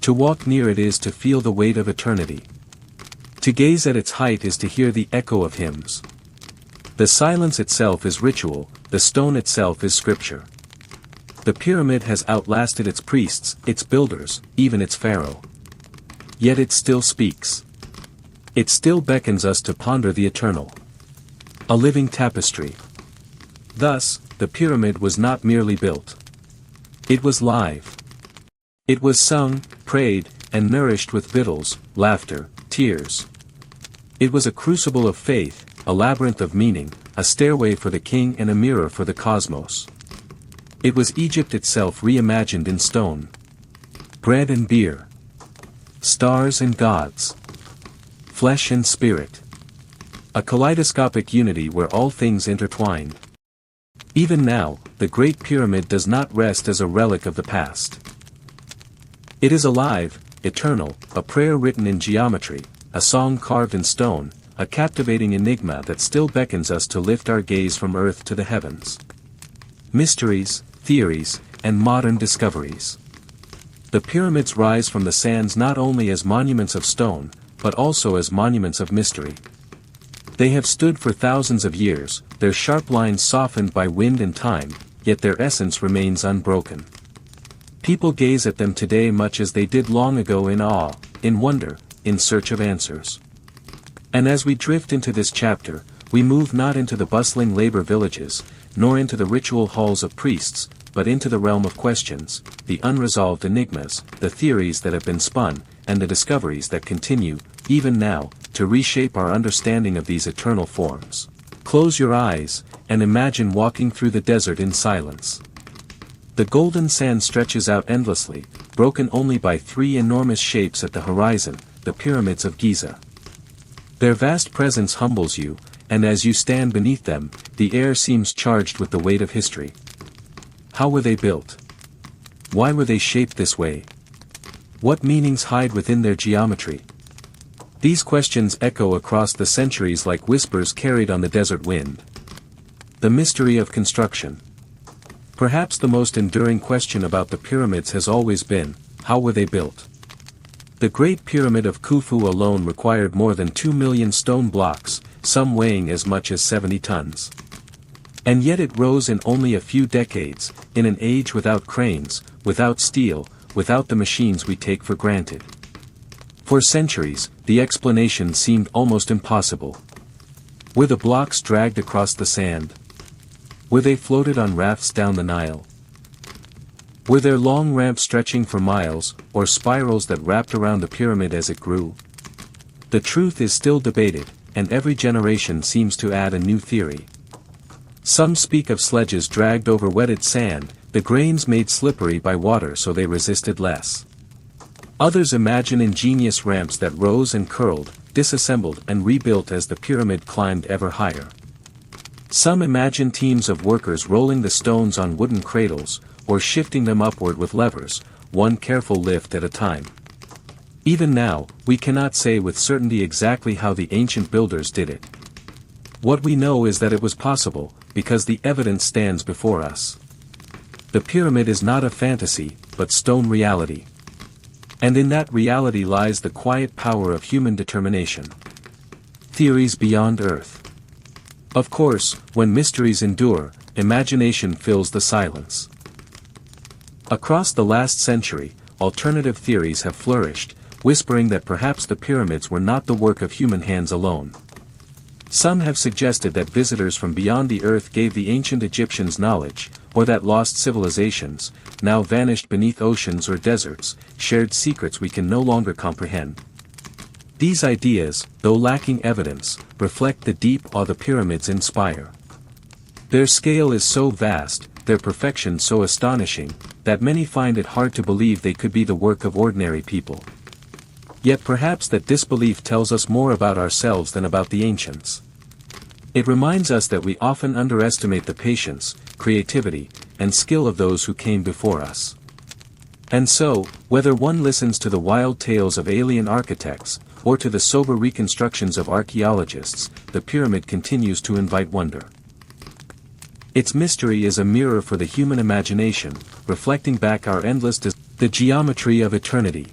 To walk near it is to feel the weight of eternity. To gaze at its height is to hear the echo of hymns. The silence itself is ritual, the stone itself is scripture. The pyramid has outlasted its priests, its builders, even its pharaoh. Yet it still speaks. It still beckons us to ponder the eternal. A living tapestry. Thus, the pyramid was not merely built. It was live. It was sung, prayed, and nourished with victuals, laughter, tears. It was a crucible of faith, a labyrinth of meaning, a stairway for the king and a mirror for the cosmos. It was Egypt itself reimagined in stone. Bread and beer. Stars and gods. Flesh and spirit. A kaleidoscopic unity where all things intertwined. Even now, the Great Pyramid does not rest as a relic of the past. It is alive, eternal, a prayer written in geometry, a song carved in stone, a captivating enigma that still beckons us to lift our gaze from earth to the heavens. Mysteries, theories, and modern discoveries. The pyramids rise from the sands not only as monuments of stone, but also as monuments of mystery. They have stood for thousands of years, their sharp lines softened by wind and time, yet their essence remains unbroken. People gaze at them today much as they did long ago in awe, in wonder, in search of answers. And as we drift into this chapter, we move not into the bustling labor villages, nor into the ritual halls of priests, but into the realm of questions, the unresolved enigmas, the theories that have been spun, and the discoveries that continue, even now, to reshape our understanding of these eternal forms. Close your eyes, and imagine walking through the desert in silence. The golden sand stretches out endlessly, broken only by three enormous shapes at the horizon, the pyramids of Giza. Their vast presence humbles you, and as you stand beneath them, the air seems charged with the weight of history. How were they built? Why were they shaped this way? What meanings hide within their geometry? These questions echo across the centuries like whispers carried on the desert wind. The mystery of construction. Perhaps the most enduring question about the pyramids has always been, how were they built? The Great Pyramid of Khufu alone required more than 2 million stone blocks, some weighing as much as 70 tons. And yet it rose in only a few decades, in an age without cranes, without steel, without the machines we take for granted. For centuries, the explanation seemed almost impossible. Were the blocks dragged across the sand? Were they floated on rafts down the Nile? Were there long ramps stretching for miles, or spirals that wrapped around the pyramid as it grew? The truth is still debated, and every generation seems to add a new theory. Some speak of sledges dragged over wetted sand, the grains made slippery by water so they resisted less. Others imagine ingenious ramps that rose and curled, disassembled and rebuilt as the pyramid climbed ever higher. Some imagine teams of workers rolling the stones on wooden cradles, or shifting them upward with levers, one careful lift at a time. Even now, we cannot say with certainty exactly how the ancient builders did it. What we know is that it was possible, because the evidence stands before us. The pyramid is not a fantasy, but stone reality. And in that reality lies the quiet power of human determination. Theories beyond Earth. Of course, when mysteries endure, imagination fills the silence. Across the last century, alternative theories have flourished, whispering that perhaps the pyramids were not the work of human hands alone. Some have suggested that visitors from beyond the earth gave the ancient Egyptians knowledge, or that lost civilizations, now vanished beneath oceans or deserts, shared secrets we can no longer comprehend. These ideas, though lacking evidence, reflect the deep awe the pyramids inspire. Their scale is so vast, their perfection so astonishing, that many find it hard to believe they could be the work of ordinary people. Yet perhaps that disbelief tells us more about ourselves than about the ancients. It reminds us that we often underestimate the patience, creativity, and skill of those who came before us. And so, whether one listens to the wild tales of alien architects, or to the sober reconstructions of archaeologists, the pyramid continues to invite wonder. Its mystery is a mirror for the human imagination, reflecting back our endless the geometry of eternity.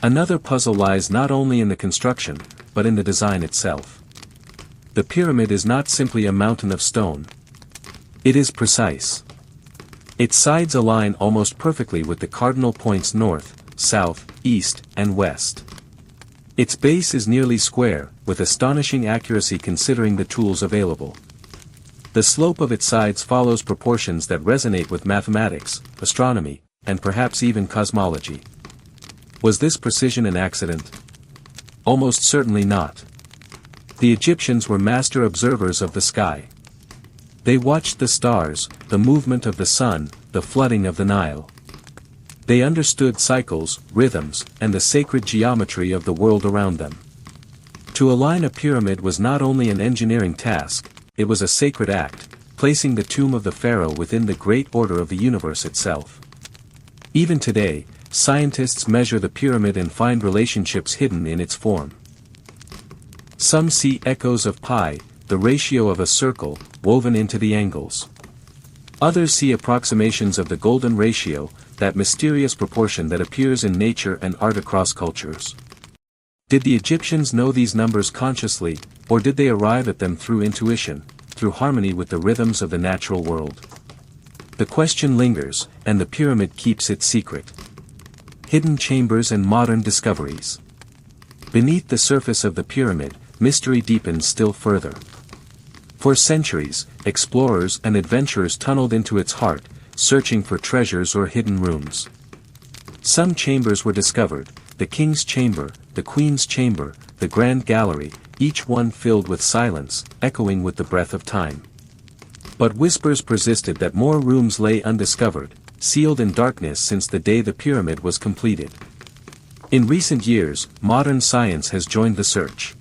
Another puzzle lies not only in the construction, but in the design itself. The pyramid is not simply a mountain of stone. It is precise. Its sides align almost perfectly with the cardinal points north, south, east, and west. Its base is nearly square, with astonishing accuracy considering the tools available. The slope of its sides follows proportions that resonate with mathematics, astronomy, and perhaps even cosmology. Was this precision an accident? Almost certainly not. The Egyptians were master observers of the sky. They watched the stars, the movement of the sun, the flooding of the Nile. They understood cycles, rhythms, and the sacred geometry of the world around them. To align a pyramid was not only an engineering task, it was a sacred act, placing the tomb of the pharaoh within the great order of the universe itself. Even today, scientists measure the pyramid and find relationships hidden in its form. Some see echoes of pi, the ratio of a circle, woven into the angles. Others see approximations of the golden ratio, that mysterious proportion that appears in nature and art across cultures. Did the Egyptians know these numbers consciously, or did they arrive at them through intuition, through harmony with the rhythms of the natural world? The question lingers, and the pyramid keeps its secret. Hidden chambers and modern discoveries. Beneath the surface of the pyramid, mystery deepens still further. For centuries, explorers and adventurers tunneled into its heart, searching for treasures or hidden rooms. Some chambers were discovered, the king's chamber, the queen's chamber, the grand gallery, each one filled with silence, echoing with the breath of time. But whispers persisted that more rooms lay undiscovered, sealed in darkness since the day the pyramid was completed. In recent years, modern science has joined the search.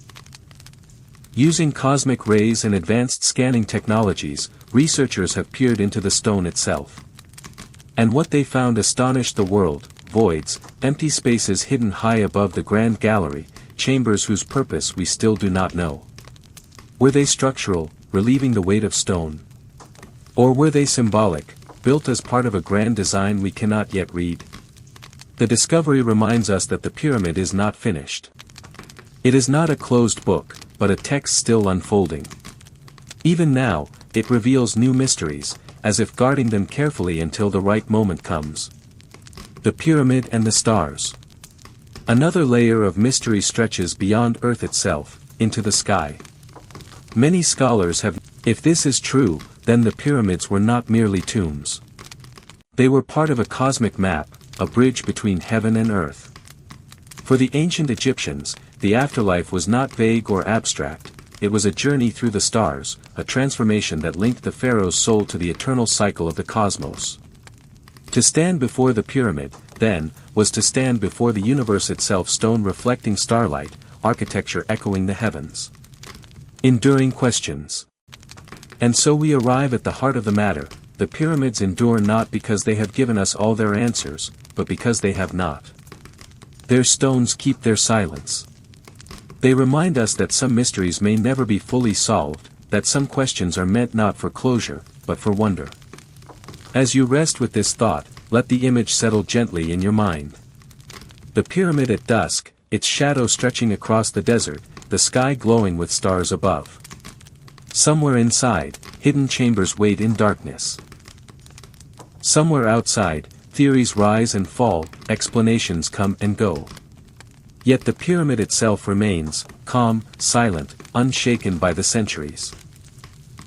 Using cosmic rays and advanced scanning technologies, researchers have peered into the stone itself. And what they found astonished the world: voids, empty spaces hidden high above the grand gallery, chambers whose purpose we still do not know. Were they structural, relieving the weight of stone? Or were they symbolic, built as part of a grand design we cannot yet read? The discovery reminds us that the pyramid is not finished. It is not a closed book, but a text still unfolding. Even now, it reveals new mysteries, as if guarding them carefully until the right moment comes. The pyramid and the stars. Another layer of mystery stretches beyond Earth itself, into the sky. Many scholars have, if this is true, then the pyramids were not merely tombs. They were part of a cosmic map, a bridge between heaven and earth. For the ancient Egyptians, the afterlife was not vague or abstract, it was a journey through the stars, a transformation that linked the pharaoh's soul to the eternal cycle of the cosmos. To stand before the pyramid, then, was to stand before the universe itself, stone reflecting starlight, architecture echoing the heavens. Enduring questions. And so we arrive at the heart of the matter: the pyramids endure not because they have given us all their answers, but because they have not. Their stones keep their silence. They remind us that some mysteries may never be fully solved, that some questions are meant not for closure, but for wonder. As you rest with this thought, let the image settle gently in your mind. The pyramid at dusk, its shadow stretching across the desert, the sky glowing with stars above. Somewhere inside, hidden chambers wait in darkness. Somewhere outside, theories rise and fall, explanations come and go. Yet the pyramid itself remains, calm, silent, unshaken by the centuries.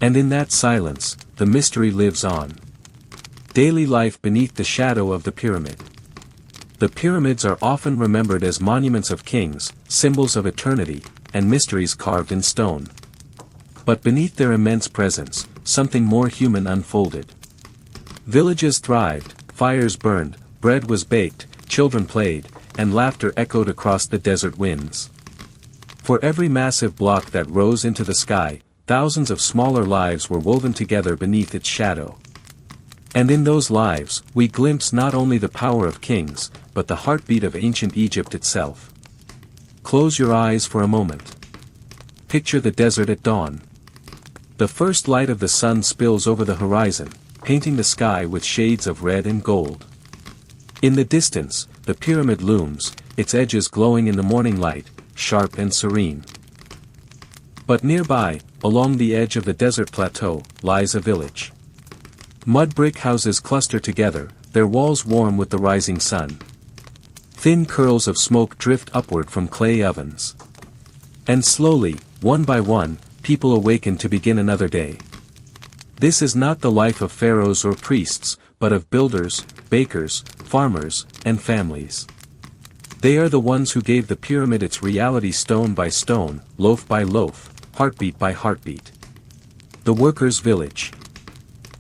And in that silence, the mystery lives on. Daily life beneath the shadow of the pyramid. The pyramids are often remembered as monuments of kings, symbols of eternity, and mysteries carved in stone. But beneath their immense presence, something more human unfolded. Villages thrived, fires burned, bread was baked, children played, and laughter echoed across the desert winds. For every massive block that rose into the sky, thousands of smaller lives were woven together beneath its shadow. And in those lives, we glimpse not only the power of kings, but the heartbeat of ancient Egypt itself. Close your eyes for a moment. Picture the desert at dawn. The first light of the sun spills over the horizon, painting the sky with shades of red and gold. In the distance, the pyramid looms, its edges glowing in the morning light, sharp and serene. But nearby, along the edge of the desert plateau, lies a village. Mud brick houses cluster together, their walls warm with the rising sun. Thin curls of smoke drift upward from clay ovens. And slowly, one by one, people awaken to begin another day. This is not the life of pharaohs or priests, but of builders, bakers, farmers, and families. They are the ones who gave the pyramid its reality stone by stone, loaf by loaf, heartbeat by heartbeat. The Workers' Village.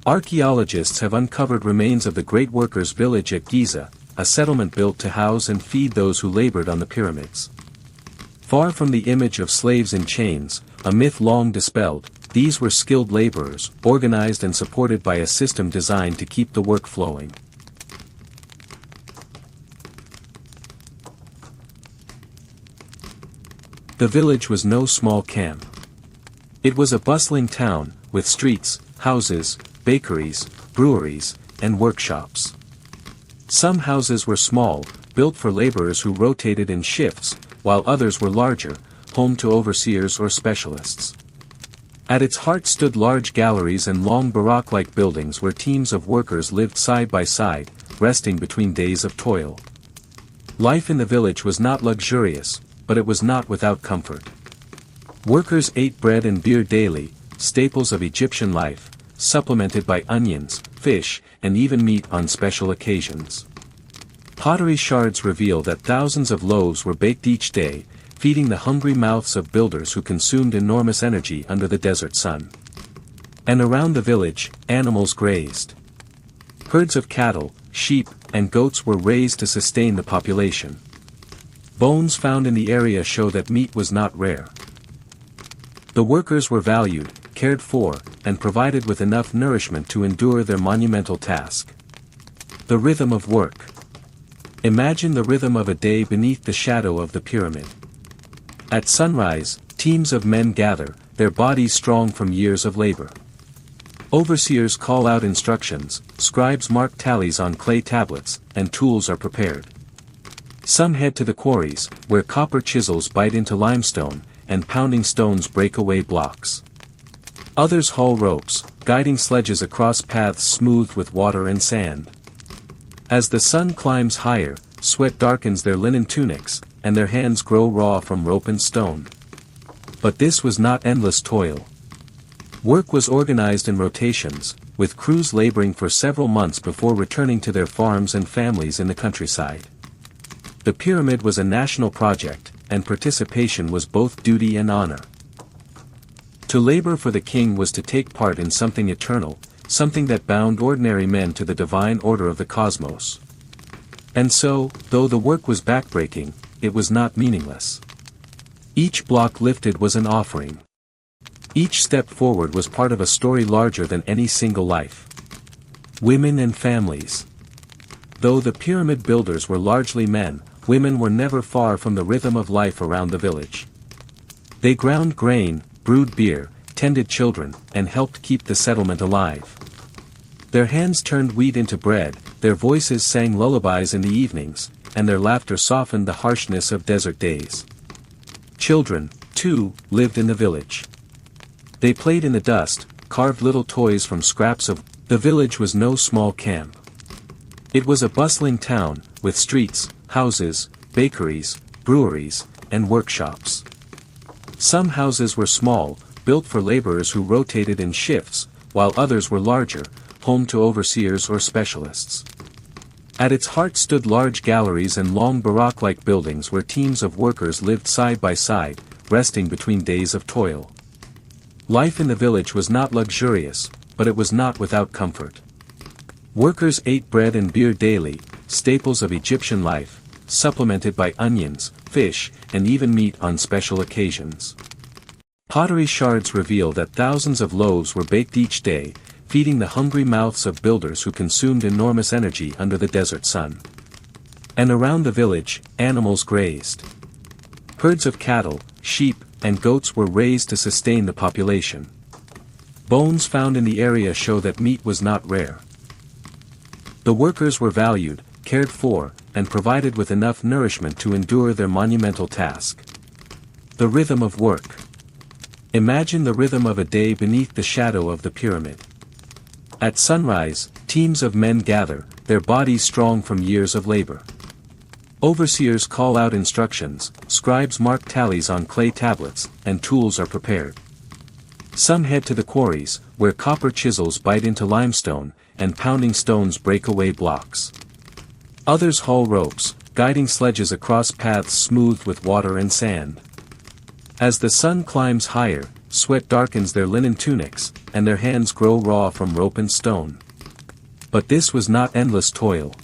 Archaeologists have uncovered remains of the Great Workers' Village at Giza, a settlement built to house and feed those who labored on the pyramids. Far from the image of slaves in chains, a myth long dispelled, these were skilled laborers, organized and supported by a system designed to keep the work flowing. The village was no small camp. It was a bustling town, with streets, houses, bakeries, breweries, and workshops. Some houses were small, built for laborers who rotated in shifts, while others were larger, home to overseers or specialists. At its heart stood large galleries and long Baroque-like buildings where teams of workers lived side by side, resting between days of toil. Life in the village was not luxurious, but it was not without comfort. Workers ate bread and beer daily, staples of Egyptian life, supplemented by onions, fish, and even meat on special occasions. Pottery shards reveal that thousands of loaves were baked each day, feeding the hungry mouths of builders who consumed enormous energy under the desert sun. And around the village, animals grazed. Herds of cattle, sheep, and goats were raised to sustain the population. Bones found in the area show that meat was not rare. The workers were valued, cared for, and provided with enough nourishment to endure their monumental task. The rhythm of work. Imagine the rhythm of a day beneath the shadow of the pyramid. At sunrise, teams of men gather, their bodies strong from years of labor. Overseers call out instructions, scribes mark tallies on clay tablets, and tools are prepared. Some head to the quarries, where copper chisels bite into limestone, and pounding stones break away blocks. Others haul ropes, guiding sledges across paths smoothed with water and sand. As the sun climbs higher, sweat darkens their linen tunics, and their hands grow raw from rope and stone. But this was not endless toil. Work was organized in rotations, with crews laboring for several months before returning to their farms and families in the countryside. The pyramid was a national project, and participation was both duty and honor. To labor for the king was to take part in something eternal, something that bound ordinary men to the divine order of the cosmos. And so, though the work was backbreaking, it was not meaningless. Each block lifted was an offering. Each step forward was part of a story larger than any single life. Women and families. Though the pyramid builders were largely men, women were never far from the rhythm of life around the village. They ground grain, brewed beer, tended children, and helped keep the settlement alive. Their hands turned wheat into bread, their voices sang lullabies in the evenings, and their laughter softened the harshness of desert days. Children, too, lived in the village. They played in the dust, carved little toys from scraps of. The village was no small camp. It was a bustling town, with streets, houses, bakeries, breweries, and workshops. Some houses were small, built for laborers who rotated in shifts, while others were larger, home to overseers or specialists. At its heart stood large galleries and long Baroque-like buildings where teams of workers lived side by side, resting between days of toil. Life in the village was not luxurious, but it was not without comfort. Workers ate bread and beer daily, staples of Egyptian life, supplemented by onions, fish, and even meat on special occasions. Pottery shards reveal that thousands of loaves were baked each day, feeding the hungry mouths of builders who consumed enormous energy under the desert sun. And around the village, animals grazed. Herds of cattle, sheep, and goats were raised to sustain the population. Bones found in the area show that meat was not rare. The workers were valued, cared for, and provided with enough nourishment to endure their monumental task. The rhythm of work. Imagine the rhythm of a day beneath the shadow of the pyramid. At sunrise, teams of men gather, their bodies strong from years of labor. Overseers call out instructions, scribes mark tallies on clay tablets, and tools are prepared. Some head to the quarries, where copper chisels bite into limestone, and pounding stones break away blocks. Others haul ropes, guiding sledges across paths smoothed with water and sand. As the sun climbs higher, sweat darkens their linen tunics, and their hands grow raw from rope and stone. But this was not endless toil.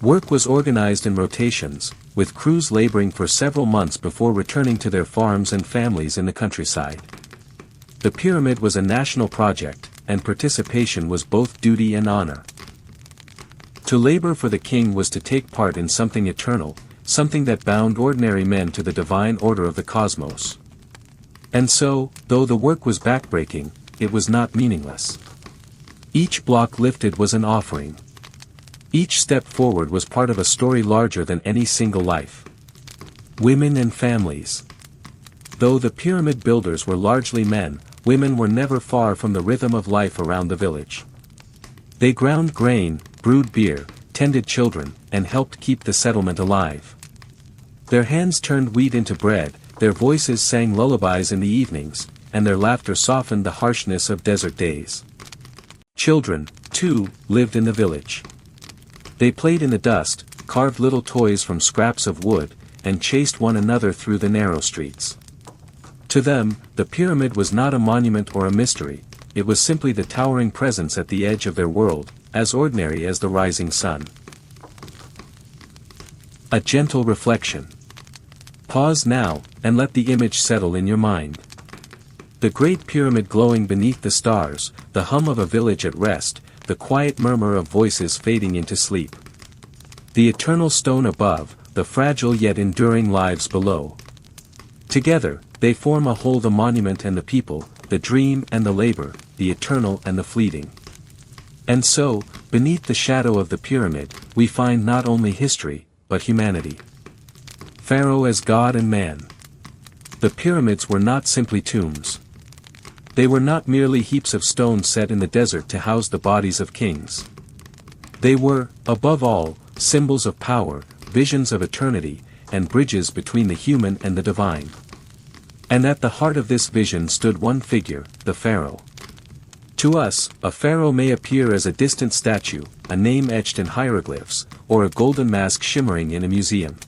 Work was organized in rotations, with crews laboring for several months before returning to their farms and families in the countryside. The pyramid was a national project, and participation was both duty and honor. To labor for the king was to take part in something eternal, something that bound ordinary men to the divine order of the cosmos. And so, though the work was backbreaking, it was not meaningless. Each block lifted was an offering. Each step forward was part of a story larger than any single life. Women and families. Though the pyramid builders were largely men, women were never far from the rhythm of life around the village. They ground grain, brewed beer, tended children, and helped keep the settlement alive. Their hands turned wheat into bread, their voices sang lullabies in the evenings, and their laughter softened the harshness of desert days. Children, too, lived in the village. They played in the dust, carved little toys from scraps of wood, and chased one another through the narrow streets. To them, the pyramid was not a monument or a mystery, it was simply the towering presence at the edge of their world, as ordinary as the rising sun. A gentle reflection. Pause now, and let the image settle in your mind. The Great Pyramid glowing beneath the stars, the hum of a village at rest, the quiet murmur of voices fading into sleep. The eternal stone above, the fragile yet enduring lives below. Together, they form a whole: the monument and the people, the dream and the labor, the eternal and the fleeting. And so, beneath the shadow of the pyramid, we find not only history, but humanity. Pharaoh as God and man. The pyramids were not simply tombs. They were not merely heaps of stone set in the desert to house the bodies of kings. They were, above all, symbols of power, visions of eternity, and bridges between the human and the divine. And at the heart of this vision stood one figure, the pharaoh. To us, a pharaoh may appear as a distant statue, a name etched in hieroglyphs, or a golden mask shimmering in a museum.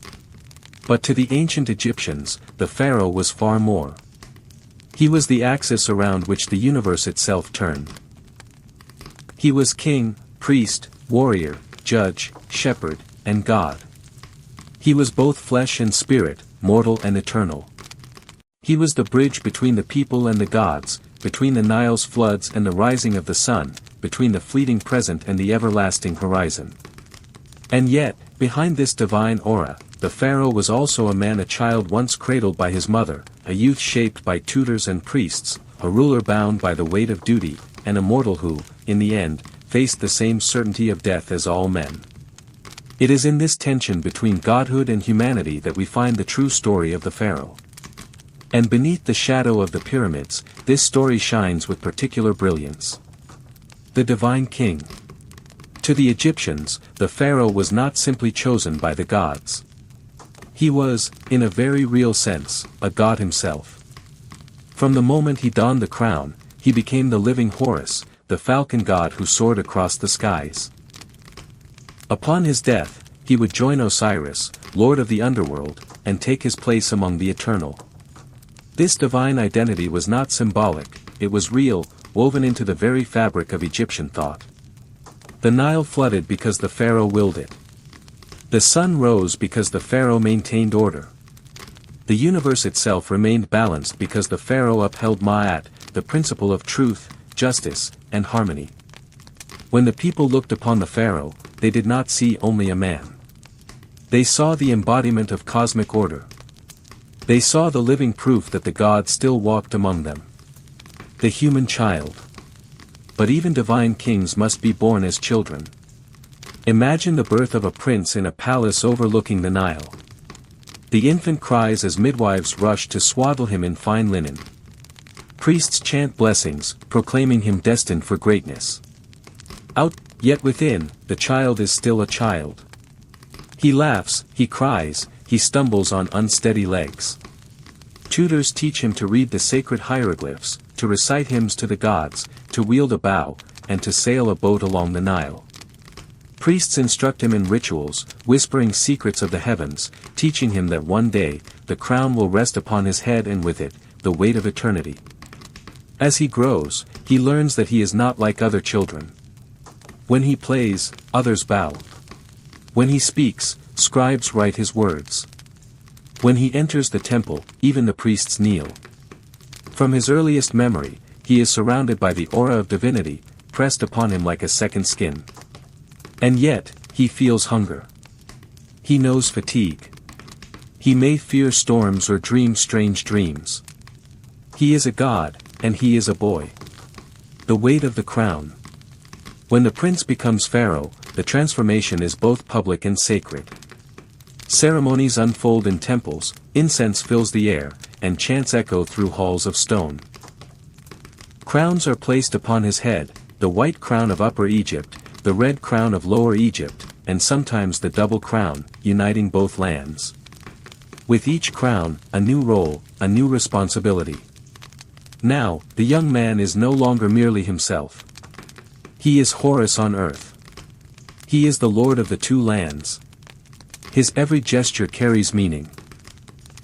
But to the ancient Egyptians, the pharaoh was far more. He was the axis around which the universe itself turned. He was king, priest, warrior, judge, shepherd, and God. He was both flesh and spirit, mortal and eternal. He was the bridge between the people and the gods, between the Nile's floods and the rising of the sun, between the fleeting present and the everlasting horizon. And yet, behind this divine aura, the pharaoh was also a man, a child once cradled by his mother, a youth shaped by tutors and priests, a ruler bound by the weight of duty, and a mortal who, in the end, faced the same certainty of death as all men. It is in this tension between godhood and humanity that we find the true story of the pharaoh. And beneath the shadow of the pyramids, this story shines with particular brilliance. The divine king. To the Egyptians, the pharaoh was not simply chosen by the gods. He was, in a very real sense, a god himself. From the moment he donned the crown, he became the living Horus, the falcon god who soared across the skies. Upon his death, he would join Osiris, lord of the underworld, and take his place among the eternal. This divine identity was not symbolic, it was real, woven into the very fabric of Egyptian thought. The Nile flooded because the pharaoh willed it. The sun rose because the pharaoh maintained order. The universe itself remained balanced because the pharaoh upheld Ma'at, the principle of truth, justice, and harmony. When the people looked upon the pharaoh, they did not see only a man. They saw the embodiment of cosmic order. They saw the living proof that the God still walked among them. The human child. But even divine kings must be born as children. Imagine the birth of a prince in a palace overlooking the Nile. The infant cries as midwives rush to swaddle him in fine linen. Priests chant blessings, proclaiming him destined for greatness. Yet within, the child is still a child. He laughs, he cries, he stumbles on unsteady legs. Tutors teach him to read the sacred hieroglyphs, to recite hymns to the gods, to wield a bow, and to sail a boat along the Nile. Priests instruct him in rituals, whispering secrets of the heavens, teaching him that one day, the crown will rest upon his head and with it, the weight of eternity. As he grows, he learns that he is not like other children. When he plays, others bow. When he speaks, scribes write his words. When he enters the temple, even the priests kneel. From his earliest memory, he is surrounded by the aura of divinity, pressed upon him like a second skin. And yet, he feels hunger. He knows fatigue. He may fear storms or dream strange dreams. He is a god, and he is a boy. The weight of the crown. When the prince becomes pharaoh, the transformation is both public and sacred. Ceremonies unfold in temples, incense fills the air, and chants echo through halls of stone. Crowns are placed upon his head, the white crown of Upper Egypt, the red crown of Lower Egypt, and sometimes the double crown, uniting both lands. With each crown, a new role, a new responsibility. Now, the young man is no longer merely himself. He is Horus on earth. He is the lord of the two lands. His every gesture carries meaning.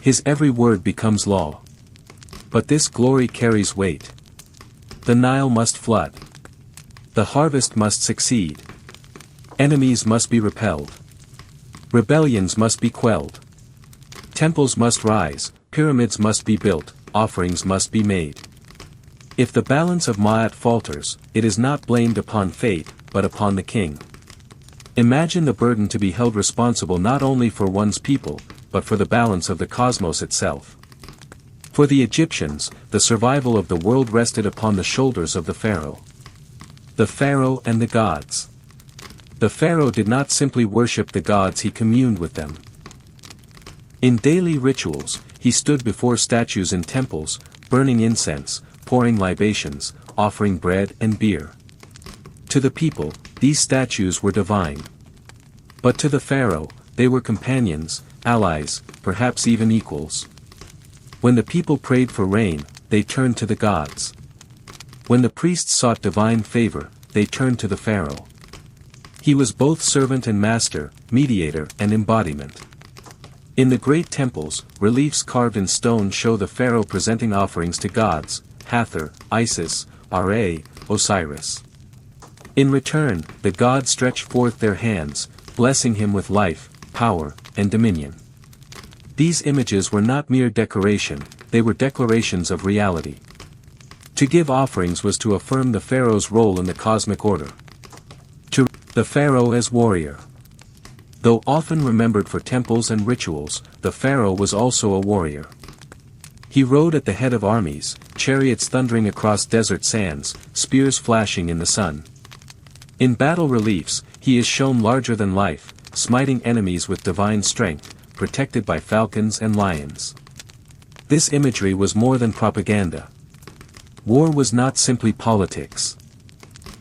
His every word becomes law. But this glory carries weight. The Nile must flood. The harvest must succeed. Enemies must be repelled. Rebellions must be quelled. Temples must rise, pyramids must be built, offerings must be made. If the balance of Ma'at falters, it is not blamed upon fate, but upon the king. Imagine the burden to be held responsible not only for one's people, but for the balance of the cosmos itself. For the Egyptians, the survival of the world rested upon the shoulders of the pharaoh. The pharaoh and the gods. The pharaoh did not simply worship the gods, he communed with them. In daily rituals, he stood before statues in temples, burning incense, pouring libations, offering bread and beer. To the people, these statues were divine. But to the pharaoh, they were companions, allies, perhaps even equals. When the people prayed for rain, they turned to the gods. When the priests sought divine favor, they turned to the pharaoh. He was both servant and master, mediator and embodiment. In the great temples, reliefs carved in stone show the pharaoh presenting offerings to gods, Hathor, Isis, Ra, Osiris. In return, the gods stretch forth their hands, blessing him with life, power, and dominion. These images were not mere decoration, they were declarations of reality. To give offerings was to affirm the pharaoh's role in the cosmic order. The pharaoh as warrior. Though often remembered for temples and rituals, the pharaoh was also a warrior. He rode at the head of armies, chariots thundering across desert sands, spears flashing in the sun. In battle reliefs, he is shown larger than life, smiting enemies with divine strength, protected by falcons and lions. This imagery was more than propaganda. War was not simply politics.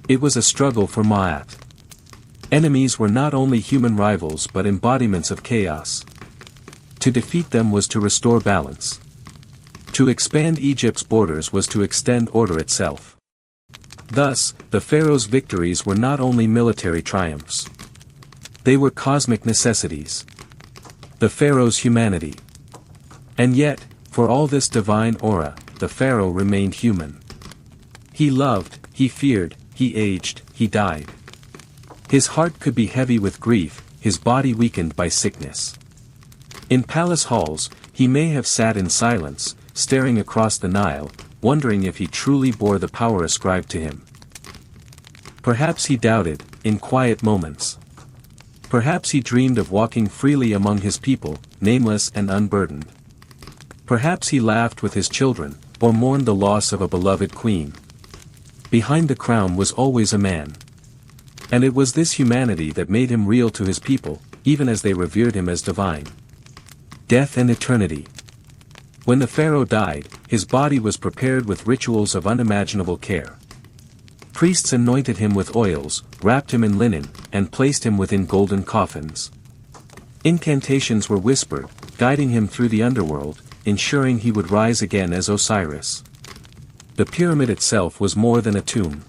It was a struggle for Ma'at. Enemies were not only human rivals but embodiments of chaos. To defeat them was to restore balance. To expand Egypt's borders was to extend order itself. Thus, the pharaoh's victories were not only military triumphs. They were cosmic necessities. The pharaoh's humanity. And yet, for all this divine aura, the pharaoh remained human. He loved, he feared, he aged, he died. His heart could be heavy with grief, his body weakened by sickness. In palace halls, he may have sat in silence, staring across the Nile, wondering if he truly bore the power ascribed to him. Perhaps he doubted, in quiet moments. Perhaps he dreamed of walking freely among his people, nameless and unburdened. Perhaps he laughed with his children, or mourned the loss of a beloved queen. Behind the crown was always a man. And it was this humanity that made him real to his people, even as they revered him as divine. Death and eternity. When the pharaoh died, his body was prepared with rituals of unimaginable care. Priests anointed him with oils, wrapped him in linen, and placed him within golden coffins. Incantations were whispered, guiding him through the underworld, ensuring he would rise again as Osiris. The pyramid itself was more than a tomb.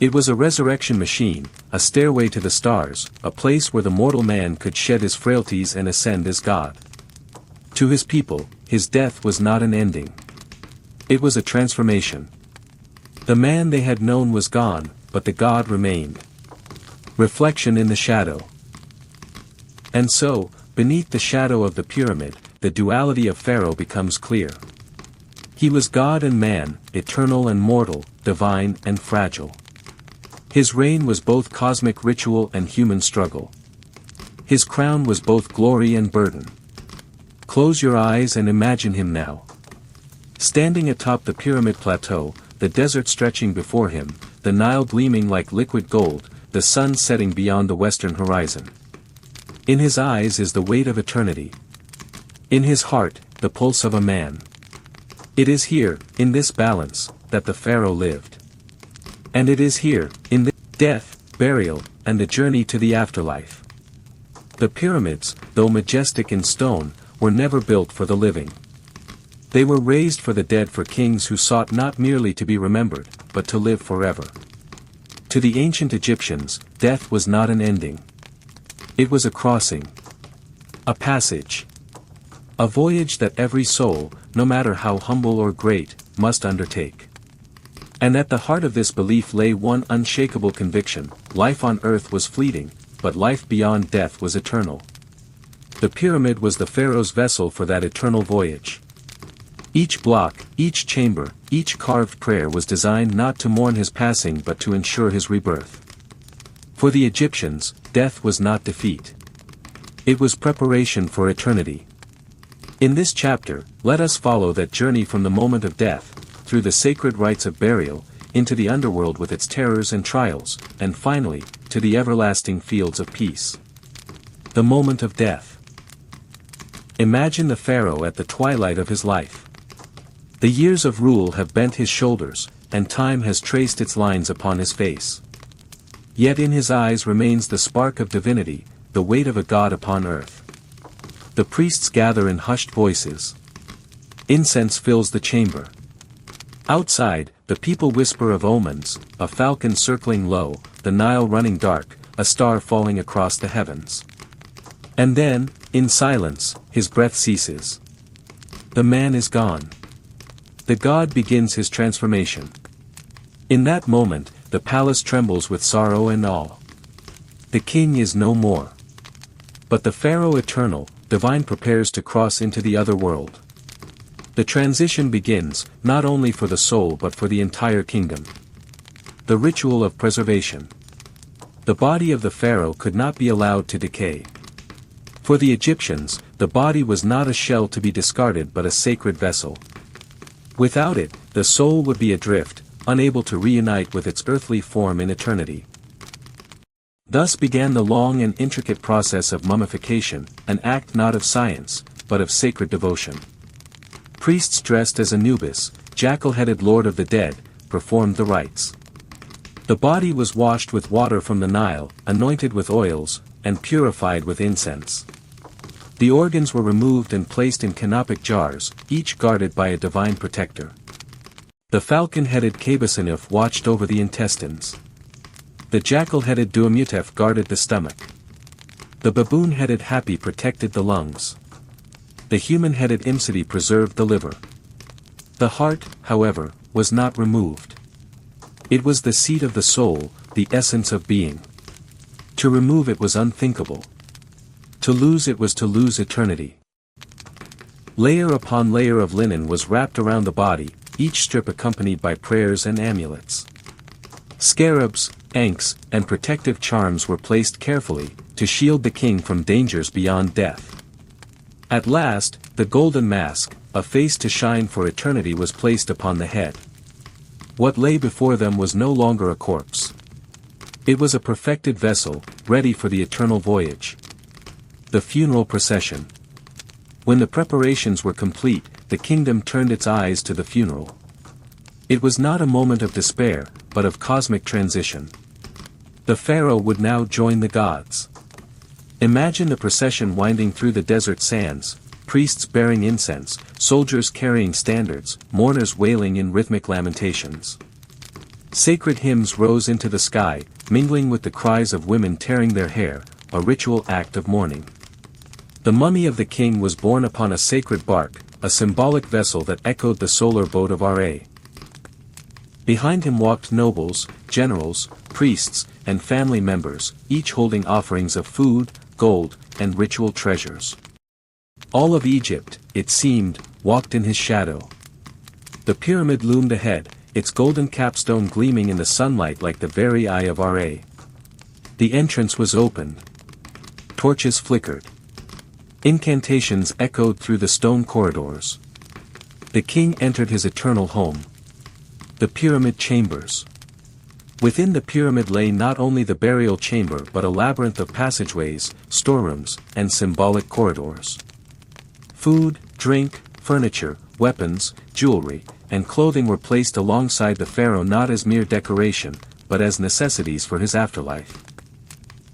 It was a resurrection machine, a stairway to the stars, a place where the mortal man could shed his frailties and ascend as God. To his people, his death was not an ending. It was a transformation. The man they had known was gone, but the God remained. Reflection in the shadow. And so, beneath the shadow of the pyramid, the duality of Pharaoh becomes clear. He was God and man, eternal and mortal, divine and fragile. His reign was both cosmic ritual and human struggle. His crown was both glory and burden. Close your eyes and imagine him now. Standing atop the pyramid plateau, the desert stretching before him, the Nile gleaming like liquid gold, the sun setting beyond the western horizon. In his eyes is the weight of eternity. In his heart, the pulse of a man. It is here, in this balance, that the pharaoh lived. And it is here, in the death, burial, and the journey to the afterlife. The pyramids, though majestic in stone, were never built for the living. They were raised for the dead, for kings who sought not merely to be remembered, but to live forever. To the ancient Egyptians, death was not an ending. It was a crossing. A passage. A voyage that every soul, no matter how humble or great, must undertake. And at the heart of this belief lay one unshakable conviction: life on earth was fleeting, but life beyond death was eternal. The pyramid was the pharaoh's vessel for that eternal voyage. Each block, each chamber, each carved prayer was designed not to mourn his passing but to ensure his rebirth. For the Egyptians, death was not defeat. It was preparation for eternity. In this chapter, let us follow that journey from the moment of death, through the sacred rites of burial, into the underworld with its terrors and trials, and finally, to the everlasting fields of peace. The moment of death. Imagine the pharaoh at the twilight of his life. The years of rule have bent his shoulders, and time has traced its lines upon his face. Yet in his eyes remains the spark of divinity, the weight of a god upon earth. The priests gather in hushed voices. Incense fills the chamber. Outside, the people whisper of omens, a falcon circling low, the Nile running dark, a star falling across the heavens. And then, in silence, his breath ceases. The man is gone. The god begins his transformation. In that moment, the palace trembles with sorrow and awe. The king is no more. But the pharaoh eternal, divine prepares to cross into the other world. The transition begins, not only for the soul but for the entire kingdom. The ritual of preservation. The body of the pharaoh could not be allowed to decay. For the Egyptians, the body was not a shell to be discarded but a sacred vessel. Without it, the soul would be adrift, unable to reunite with its earthly form in eternity. Thus began the long and intricate process of mummification, an act not of science, but of sacred devotion. Priests dressed as Anubis, jackal-headed lord of the dead, performed the rites. The body was washed with water from the Nile, anointed with oils, and purified with incense. The organs were removed and placed in canopic jars, each guarded by a divine protector. The falcon-headed Kabasanuf watched over the intestines. The jackal-headed Duamutef guarded the stomach. The baboon-headed Hapi protected the lungs. The human-headed Imsidi preserved the liver. The heart, however, was not removed. It was the seat of the soul, the essence of being. To remove it was unthinkable. To lose it was to lose eternity. Layer upon layer of linen was wrapped around the body, each strip accompanied by prayers and amulets. Scarabs, ankhs, and protective charms were placed carefully, to shield the king from dangers beyond death. At last, the golden mask, a face to shine for eternity, was placed upon the head. What lay before them was no longer a corpse. It was a perfected vessel, ready for the eternal voyage. The funeral procession. When the preparations were complete, the kingdom turned its eyes to the funeral. It was not a moment of despair, but of cosmic transition. The pharaoh would now join the gods. Imagine the procession winding through the desert sands, priests bearing incense, soldiers carrying standards, mourners wailing in rhythmic lamentations. Sacred hymns rose into the sky, mingling with the cries of women tearing their hair, a ritual act of mourning. The mummy of the king was borne upon a sacred bark, a symbolic vessel that echoed the solar boat of Ra. Behind him walked nobles, generals, priests, and family members, each holding offerings of food, gold, and ritual treasures. All of Egypt, it seemed, walked in his shadow. The pyramid loomed ahead, its golden capstone gleaming in the sunlight like the very eye of Ra. The entrance was open. Torches flickered. Incantations echoed through the stone corridors. The king entered his eternal home. The pyramid chambers. Within the pyramid lay not only the burial chamber but a labyrinth of passageways, storerooms, and symbolic corridors. Food, drink, furniture, weapons, jewelry, and clothing were placed alongside the pharaoh not as mere decoration, but as necessities for his afterlife.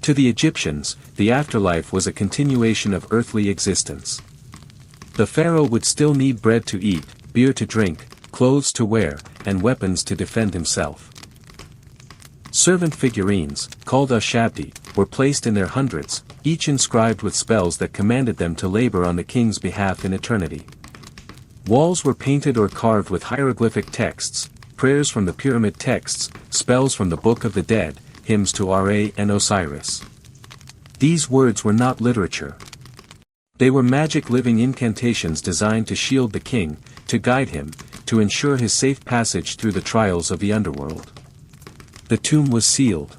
To the Egyptians, the afterlife was a continuation of earthly existence. The pharaoh would still need bread to eat, beer to drink, clothes to wear, and weapons to defend himself. Servant figurines, called ashabdi, were placed in their hundreds, each inscribed with spells that commanded them to labor on the king's behalf in eternity. Walls were painted or carved with hieroglyphic texts, prayers from the pyramid texts, spells from the Book of the Dead, hymns to Ra and Osiris. These words were not literature. They were magic living incantations designed to shield the king, to guide him, to ensure his safe passage through the trials of the underworld. The tomb was sealed.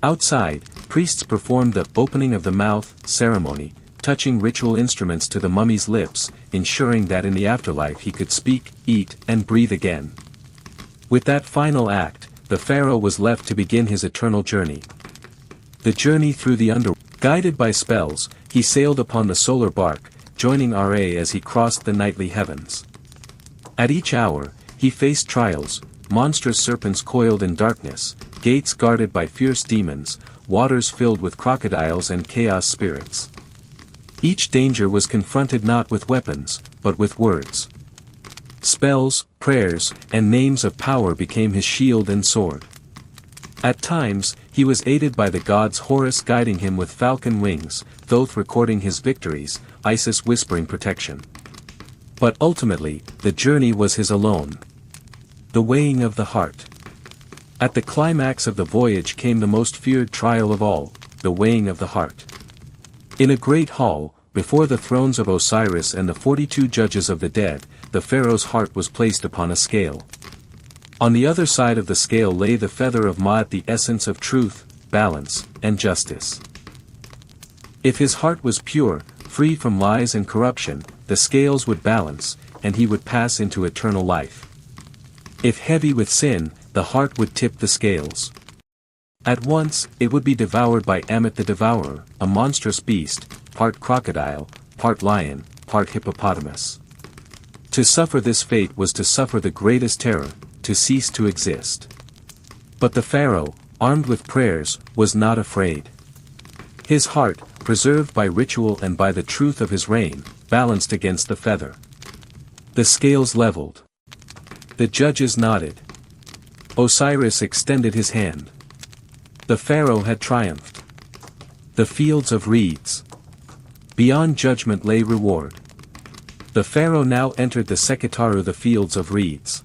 Outside, priests performed the opening of the mouth ceremony, touching ritual instruments to the mummy's lips, ensuring that in the afterlife he could speak, eat, and breathe again. With that final act, the pharaoh was left to begin his eternal journey. The journey through the underworld. Guided by spells, he sailed upon the solar bark, joining Ra as he crossed the nightly heavens. At each hour, he faced trials, monstrous serpents coiled in darkness, gates guarded by fierce demons, waters filled with crocodiles and chaos spirits. Each danger was confronted not with weapons, but with words. Spells, prayers, and names of power became his shield and sword. At times, he was aided by the gods Horus guiding him with falcon wings, Thoth recording his victories, Isis whispering protection. But ultimately, the journey was his alone. The weighing of the heart. At the climax of the voyage came the most feared trial of all, the weighing of the heart. In a great hall, before the thrones of Osiris and the 42 judges of the dead, the pharaoh's heart was placed upon a scale. On the other side of the scale lay the feather of Ma'at, the essence of truth, balance, and justice. If his heart was pure, free from lies and corruption, the scales would balance, and he would pass into eternal life. If heavy with sin, the heart would tip the scales. At once, it would be devoured by Ammit the Devourer, a monstrous beast, part crocodile, part lion, part hippopotamus. To suffer this fate was to suffer the greatest terror, to cease to exist. But the pharaoh, armed with prayers, was not afraid. His heart, preserved by ritual and by the truth of his reign, balanced against the feather. The scales leveled. The judges nodded. Osiris extended his hand. The pharaoh had triumphed. The fields of reeds. Beyond judgment lay reward. The pharaoh now entered the Sekitaru, the fields of reeds.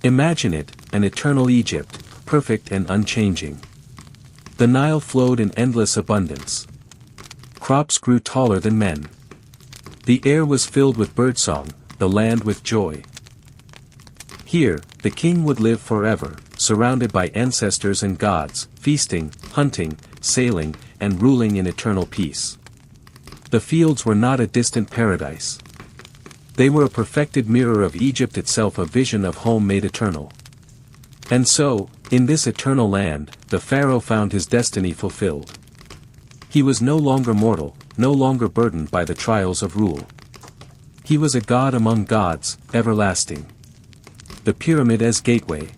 Imagine it, an eternal Egypt, perfect and unchanging. The Nile flowed in endless abundance. Crops grew taller than men. The air was filled with birdsong, the land with joy. Here, the king would live forever, surrounded by ancestors and gods, feasting, hunting, sailing, and ruling in eternal peace. The fields were not a distant paradise. They were a perfected mirror of Egypt itself, a vision of home made eternal. And so, in this eternal land, the pharaoh found his destiny fulfilled. He was no longer mortal, no longer burdened by the trials of rule. He was a god among gods, everlasting. The pyramid as gateway.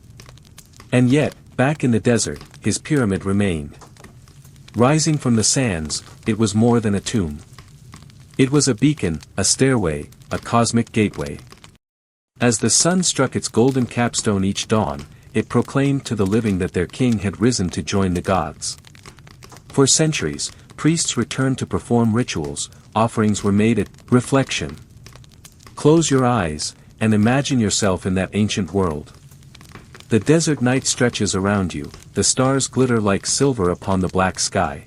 And yet, back in the desert, his pyramid remained. Rising from the sands, it was more than a tomb. It was a beacon, a stairway, a cosmic gateway. As the sun struck its golden capstone each dawn, it proclaimed to the living that their king had risen to join the gods. For centuries, priests returned to perform rituals, offerings were made at reflection. Close your eyes, and imagine yourself in that ancient world. The desert night stretches around you, the stars glitter like silver upon the black sky.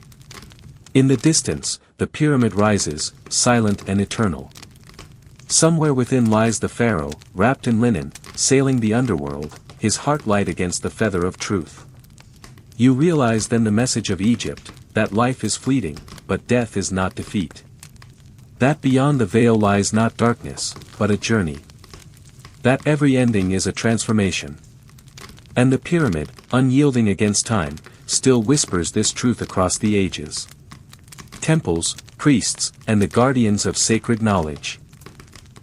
In the distance, the pyramid rises, silent and eternal. Somewhere within lies the pharaoh, wrapped in linen, sailing the underworld, his heart light against the feather of truth. You realize then the message of Egypt, that life is fleeting, but death is not defeat. That beyond the veil lies not darkness, but a journey. That every ending is a transformation. And the pyramid, unyielding against time, still whispers this truth across the ages. Temples, priests, and the guardians of sacred knowledge.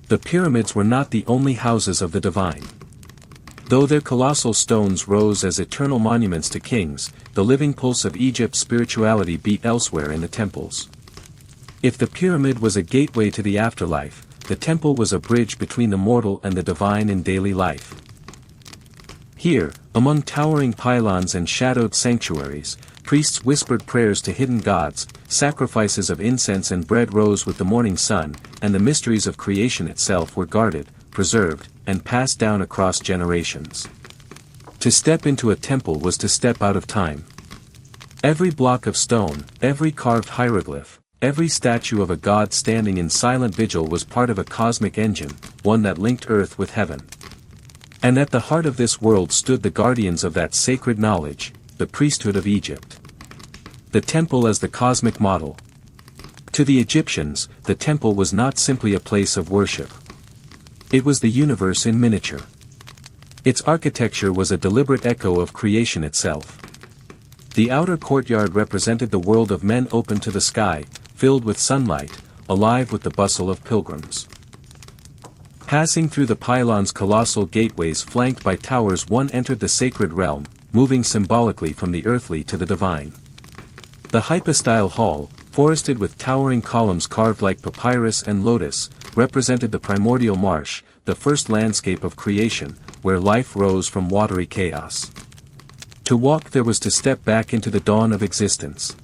The pyramids were not the only houses of the divine. Though their colossal stones rose as eternal monuments to kings, the living pulse of Egypt's spirituality beat elsewhere in the temples. If the pyramid was a gateway to the afterlife, the temple was a bridge between the mortal and the divine in daily life. Here, among towering pylons and shadowed sanctuaries, priests whispered prayers to hidden gods, sacrifices of incense and bread rose with the morning sun, and the mysteries of creation itself were guarded, preserved, and passed down across generations. To step into a temple was to step out of time. Every block of stone, every carved hieroglyph, every statue of a god standing in silent vigil was part of a cosmic engine, one that linked earth with heaven. And at the heart of this world stood the guardians of that sacred knowledge, the priesthood of Egypt. The temple as the cosmic model. To the Egyptians, the temple was not simply a place of worship. It was the universe in miniature. Its architecture was a deliberate echo of creation itself. The outer courtyard represented the world of men open to the sky, filled with sunlight, alive with the bustle of pilgrims. Passing through the pylons' colossal gateways flanked by towers, one entered the sacred realm, moving symbolically from the earthly to the divine. The hypostyle hall, forested with towering columns carved like papyrus and lotus, represented the primordial marsh, the first landscape of creation, where life rose from watery chaos. To walk there was to step back into the dawn of existence.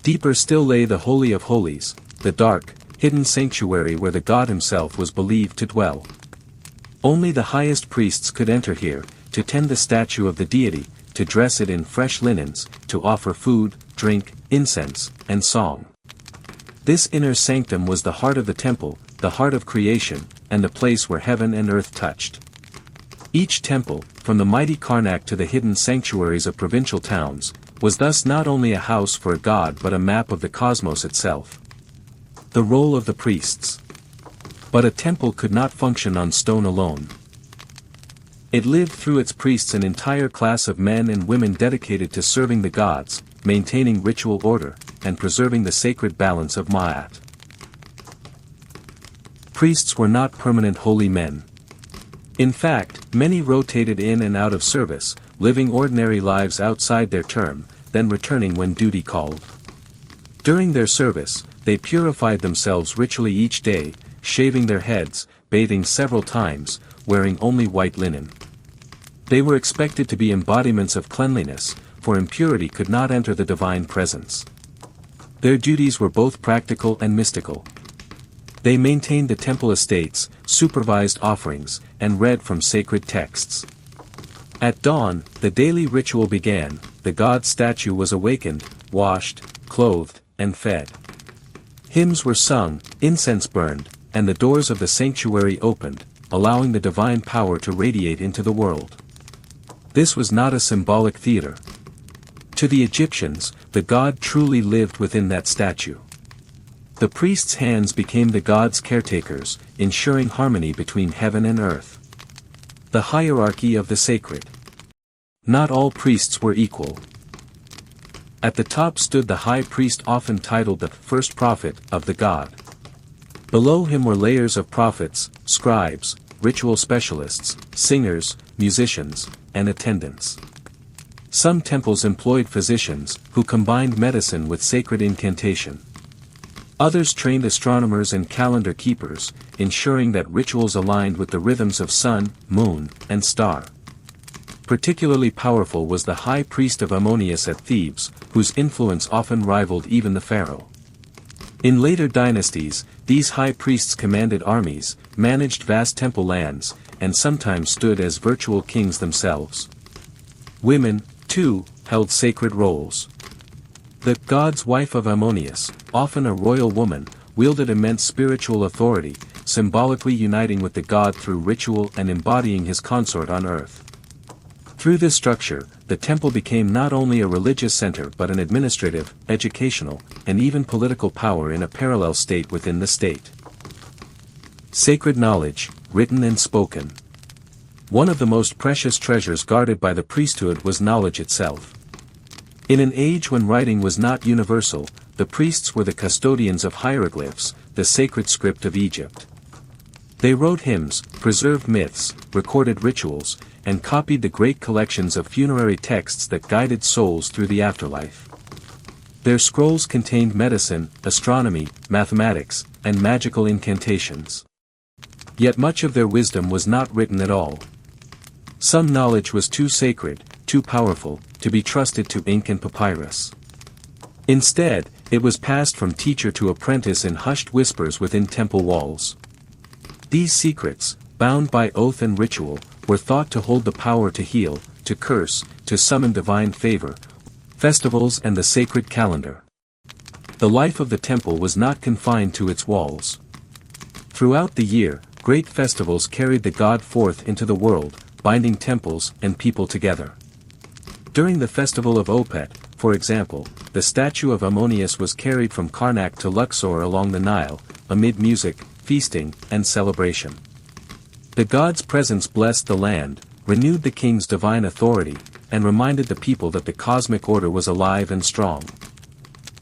Deeper still lay the Holy of Holies, the dark, hidden sanctuary where the god himself was believed to dwell. Only the highest priests could enter here, to tend the statue of the deity, to dress it in fresh linens, to offer food, drink, incense, and song. This inner sanctum was the heart of the temple, the heart of creation, and the place where heaven and earth touched. Each temple, from the mighty Karnak to the hidden sanctuaries of provincial towns, was thus not only a house for a god but a map of the cosmos itself. The role of the priests. But a temple could not function on stone alone. It lived through its priests an entire class of men and women dedicated to serving the gods, maintaining ritual order, and preserving the sacred balance of Ma'at. Priests were not permanent holy men. In fact, many rotated in and out of service, living ordinary lives outside their term, then returning when duty called. During their service, they purified themselves ritually each day, shaving their heads, bathing several times, wearing only white linen. They were expected to be embodiments of cleanliness, for impurity could not enter the divine presence. Their duties were both practical and mystical. They maintained the temple estates, supervised offerings, and read from sacred texts. At dawn, the daily ritual began, the god statue was awakened, washed, clothed, and fed. Hymns were sung, incense burned, and the doors of the sanctuary opened, allowing the divine power to radiate into the world. This was not a symbolic theater. To the Egyptians, the god truly lived within that statue. The priest's hands became the god's caretakers, ensuring harmony between heaven and earth. The hierarchy of the sacred. Not all priests were equal. At the top stood the high priest, often titled the first prophet of the god. Below him were layers of prophets, scribes, ritual specialists, singers, musicians, and attendants. Some temples employed physicians, who combined medicine with sacred incantation. Others trained astronomers and calendar keepers, ensuring that rituals aligned with the rhythms of sun, moon, and star. Particularly powerful was the high priest of Ammonius at Thebes, whose influence often rivaled even the pharaoh. In later dynasties, these high priests commanded armies, managed vast temple lands, and sometimes stood as virtual kings themselves. Women, too, held sacred roles. The god's wife of Ammonius, often a royal woman, wielded immense spiritual authority, symbolically uniting with the god through ritual and embodying his consort on earth. Through this structure, the temple became not only a religious center but an administrative, educational, and even political power in a parallel state within the state. Sacred knowledge, written and spoken. One of the most precious treasures guarded by the priesthood was knowledge itself. In an age when writing was not universal, the priests were the custodians of hieroglyphs, the sacred script of Egypt. They wrote hymns, preserved myths, recorded rituals, and copied the great collections of funerary texts that guided souls through the afterlife. Their scrolls contained medicine, astronomy, mathematics, and magical incantations. Yet much of their wisdom was not written at all. Some knowledge was too sacred, too powerful, to be trusted to ink and papyrus. Instead, it was passed from teacher to apprentice in hushed whispers within temple walls. These secrets, bound by oath and ritual, were thought to hold the power to heal, to curse, to summon divine favor, festivals and the sacred calendar. The life of the temple was not confined to its walls. Throughout the year, great festivals carried the god forth into the world, binding temples and people together. During the festival of Opet, for example, the statue of Ammonius was carried from Karnak to Luxor along the Nile, amid music, feasting, and celebration. The god's presence blessed the land, renewed the king's divine authority, and reminded the people that the cosmic order was alive and strong.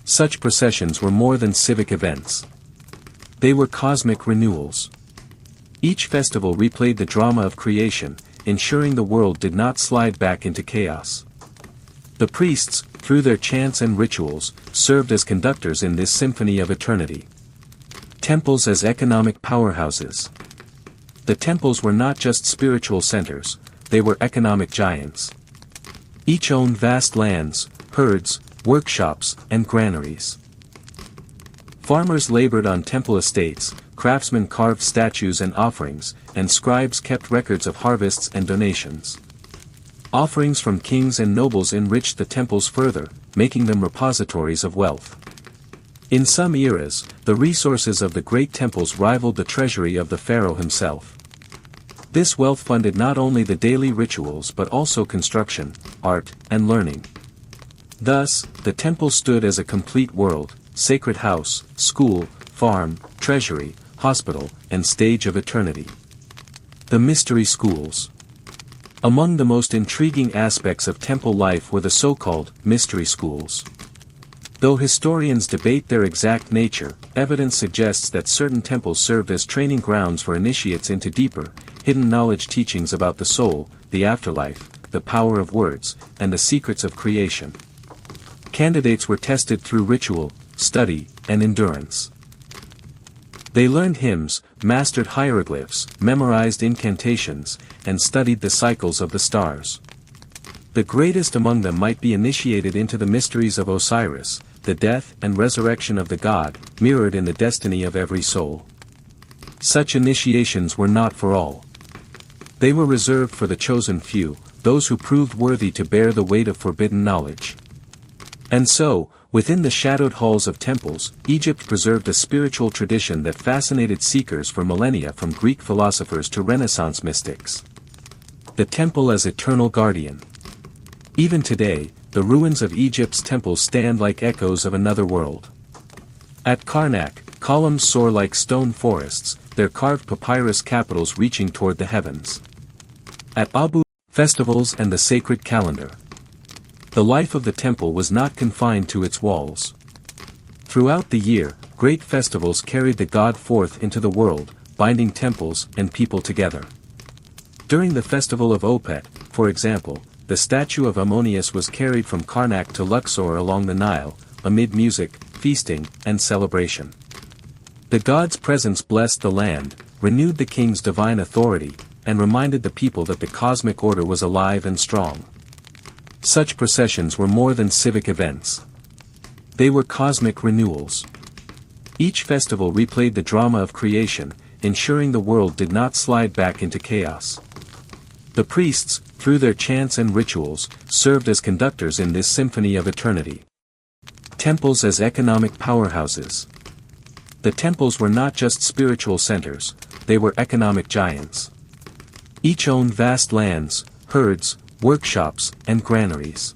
Such processions were more than civic events. They were cosmic renewals. Each festival replayed the drama of creation, ensuring the world did not slide back into chaos. The priests, through their chants and rituals, served as conductors in this symphony of eternity. Temples as economic powerhouses. The temples were not just spiritual centers, they were economic giants. Each owned vast lands, herds, workshops, and granaries. Farmers labored on temple estates, craftsmen carved statues and offerings, and scribes kept records of harvests and donations. Offerings from kings and nobles enriched the temples further, making them repositories of wealth. In some eras, the resources of the great temples rivaled the treasury of the pharaoh himself. This wealth funded not only the daily rituals but also construction, art, and learning. Thus, the temple stood as a complete world, sacred house, school, farm, treasury, hospital, and stage of eternity. The mystery schools. Among the most intriguing aspects of temple life were the so-called mystery schools. Though historians debate their exact nature, evidence suggests that certain temples served as training grounds for initiates into deeper, hidden knowledge teachings about the soul, the afterlife, the power of words, and the secrets of creation. Candidates were tested through ritual, study, and endurance. They learned hymns, mastered hieroglyphs, memorized incantations, and studied the cycles of the stars. The greatest among them might be initiated into the mysteries of Osiris, the death and resurrection of the god, mirrored in the destiny of every soul. Such initiations were not for all. They were reserved for the chosen few, those who proved worthy to bear the weight of forbidden knowledge. And so, within the shadowed halls of temples, Egypt preserved a spiritual tradition that fascinated seekers for millennia, from Greek philosophers to Renaissance mystics. The temple as eternal guardian. Even today, the ruins of Egypt's temples stand like echoes of another world. At Karnak, columns soar like stone forests, their carved papyrus capitals reaching toward the heavens. At Abu, festivals and the sacred calendar. The life of the temple was not confined to its walls. Throughout the year, great festivals carried the god forth into the world, binding temples and people together. During the festival of Opet, for example, the statue of Ammonius was carried from Karnak to Luxor along the Nile, amid music, feasting, and celebration. The god's presence blessed the land, renewed the king's divine authority, and reminded the people that the cosmic order was alive and strong. Such processions were more than civic events. They were cosmic renewals. Each festival replayed the drama of creation, ensuring the world did not slide back into chaos. The priests, through their chants and rituals, served as conductors in this symphony of eternity. Temples as economic powerhouses. The temples were not just spiritual centers, they were economic giants. Each owned vast lands, herds, workshops, and granaries.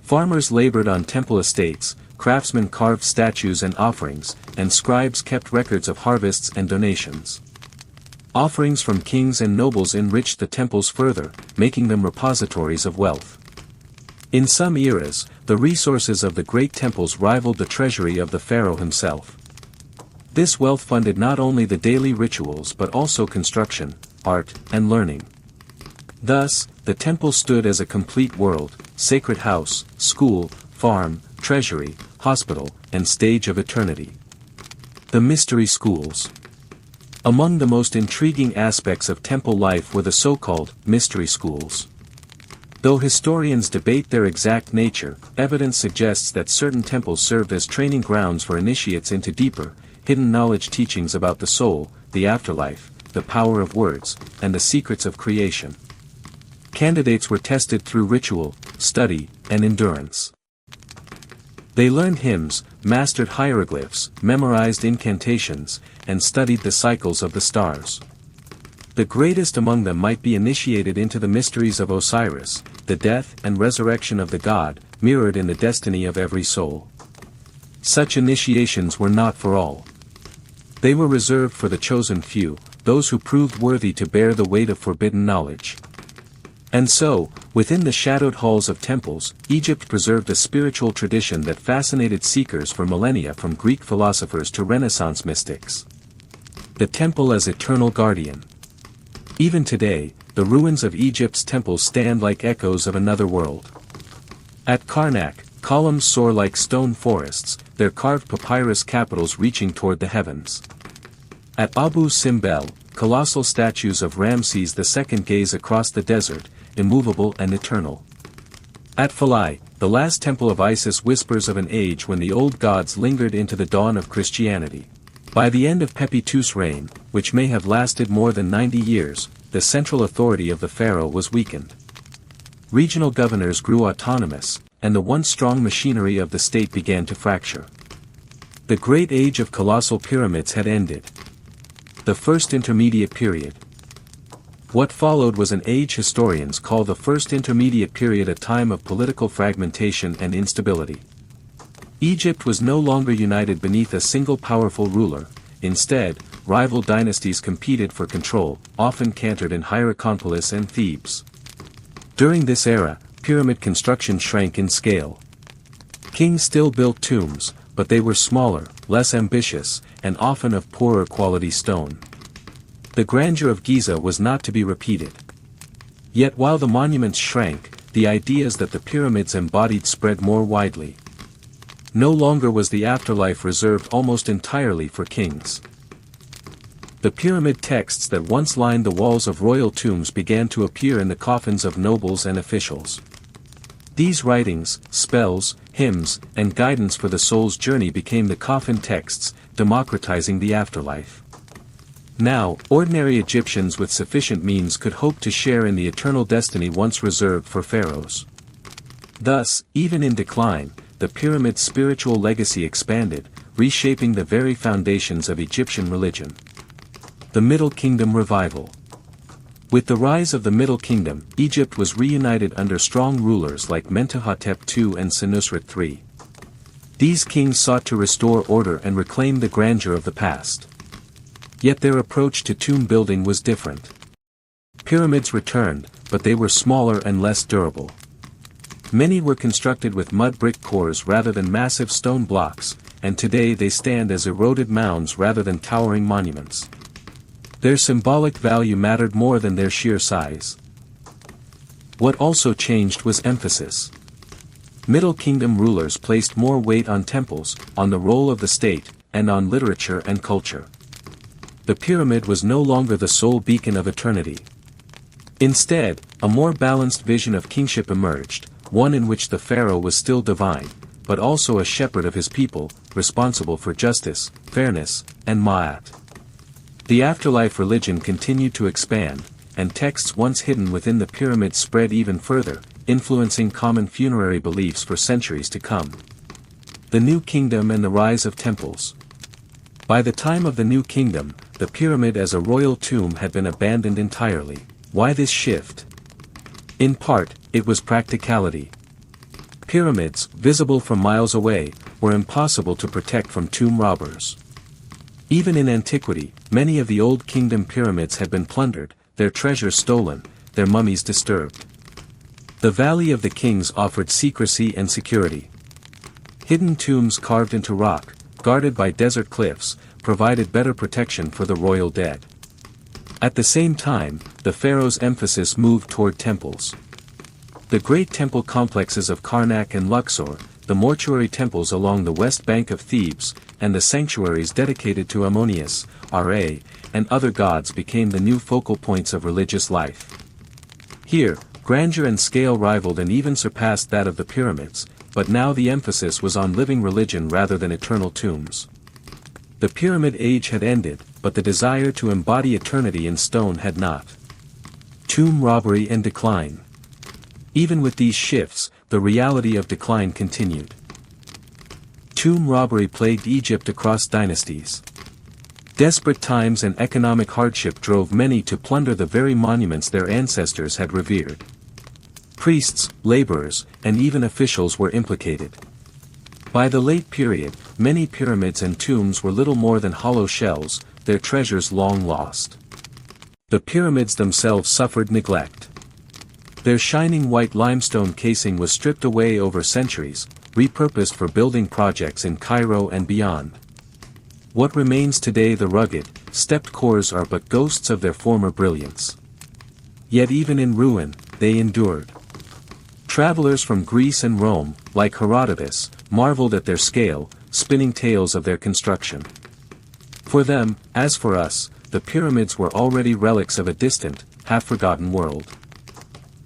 Farmers labored on temple estates, craftsmen carved statues and offerings, and scribes kept records of harvests and donations. Offerings from kings and nobles enriched the temples further, making them repositories of wealth. In some eras, the resources of the great temples rivaled the treasury of the pharaoh himself. This wealth funded not only the daily rituals but also construction, art, and learning. Thus, the temple stood as a complete world, sacred house, school, farm, treasury, hospital, and stage of eternity. The mystery schools. Among the most intriguing aspects of temple life were the so-called mystery schools. Though historians debate their exact nature, evidence suggests that certain temples served as training grounds for initiates into deeper, hidden knowledge teachings about the soul, the afterlife, the power of words, and the secrets of creation. Candidates were tested through ritual, study, and endurance. They learned hymns, mastered hieroglyphs, memorized incantations, and studied the cycles of the stars. The greatest among them might be initiated into the mysteries of Osiris, the death and resurrection of the god, mirrored in the destiny of every soul. Such initiations were not for all. They were reserved for the chosen few, those who proved worthy to bear the weight of forbidden knowledge. And so, within the shadowed halls of temples, Egypt preserved a spiritual tradition that fascinated seekers for millennia, from Greek philosophers to Renaissance mystics. The temple as eternal guardian. Even today, the ruins of Egypt's temples stand like echoes of another world. At Karnak, columns soar like stone forests, their carved papyrus capitals reaching toward the heavens. At Abu Simbel, colossal statues of Ramses II gaze across the desert, immovable and eternal. At Philae, the last temple of Isis whispers of an age when the old gods lingered into the dawn of Christianity. By the end of Pepi II's reign, which may have lasted more than 90 years, the central authority of the pharaoh was weakened. Regional governors grew autonomous, and the once strong machinery of the state began to fracture. The great age of colossal pyramids had ended. The first intermediate period. What followed was an age historians call the First Intermediate Period, a time of political fragmentation and instability. Egypt was no longer united beneath a single powerful ruler. Instead, rival dynasties competed for control, often cantered in Hierakonpolis and Thebes. During this era, pyramid construction shrank in scale. Kings still built tombs, but they were smaller, less ambitious, and often of poorer quality stone. The grandeur of Giza was not to be repeated. Yet while the monuments shrank, the ideas that the pyramids embodied spread more widely. No longer was the afterlife reserved almost entirely for kings. The pyramid texts that once lined the walls of royal tombs began to appear in the coffins of nobles and officials. These writings, spells, hymns, and guidance for the soul's journey became the coffin texts, democratizing the afterlife. Now, ordinary Egyptians with sufficient means could hope to share in the eternal destiny once reserved for pharaohs. Thus, even in decline, the pyramid's spiritual legacy expanded, reshaping the very foundations of Egyptian religion. The Middle Kingdom Revival. With the rise of the Middle Kingdom, Egypt was reunited under strong rulers like Mentuhotep II and Senusret III. These kings sought to restore order and reclaim the grandeur of the past. Yet their approach to tomb building was different. Pyramids returned, but they were smaller and less durable. Many were constructed with mud brick cores rather than massive stone blocks, and today they stand as eroded mounds rather than towering monuments. Their symbolic value mattered more than their sheer size. What also changed was emphasis. Middle Kingdom rulers placed more weight on temples, on the role of the state, and on literature and culture. The pyramid was no longer the sole beacon of eternity. Instead, a more balanced vision of kingship emerged, one in which the pharaoh was still divine, but also a shepherd of his people, responsible for justice, fairness, and ma'at. The afterlife religion continued to expand, and texts once hidden within the pyramid spread even further, influencing common funerary beliefs for centuries to come. The New Kingdom and the rise of temples. By the time of the New Kingdom, the pyramid as a royal tomb had been abandoned entirely. Why this shift? In part, it was practicality. Pyramids, visible from miles away, were impossible to protect from tomb robbers. Even in antiquity, many of the Old Kingdom pyramids had been plundered, their treasures stolen, their mummies disturbed. The Valley of the Kings offered secrecy and security. Hidden tombs carved into rock, guarded by desert cliffs, provided better protection for the royal dead. At the same time, the pharaoh's emphasis moved toward temples. The great temple complexes of Karnak and Luxor, the mortuary temples along the west bank of Thebes, and the sanctuaries dedicated to Ammonius, Ra, and other gods became the new focal points of religious life. Here, grandeur and scale rivaled and even surpassed that of the pyramids, but now the emphasis was on living religion rather than eternal tombs. The Pyramid Age had ended, but the desire to embody eternity in stone had not. Tomb robbery and decline. Even with these shifts, the reality of decline continued. Tomb robbery plagued Egypt across dynasties. Desperate times and economic hardship drove many to plunder the very monuments their ancestors had revered. Priests, laborers, and even officials were implicated. By the late period, many pyramids and tombs were little more than hollow shells, their treasures long lost. The pyramids themselves suffered neglect. Their shining white limestone casing was stripped away over centuries, repurposed for building projects in Cairo and beyond. What remains today, the rugged, stepped cores, are but ghosts of their former brilliance. Yet even in ruin, they endured. Travelers from Greece and Rome, like Herodotus, marveled at their scale, spinning tales of their construction. For them, as for us, the pyramids were already relics of a distant, half-forgotten world.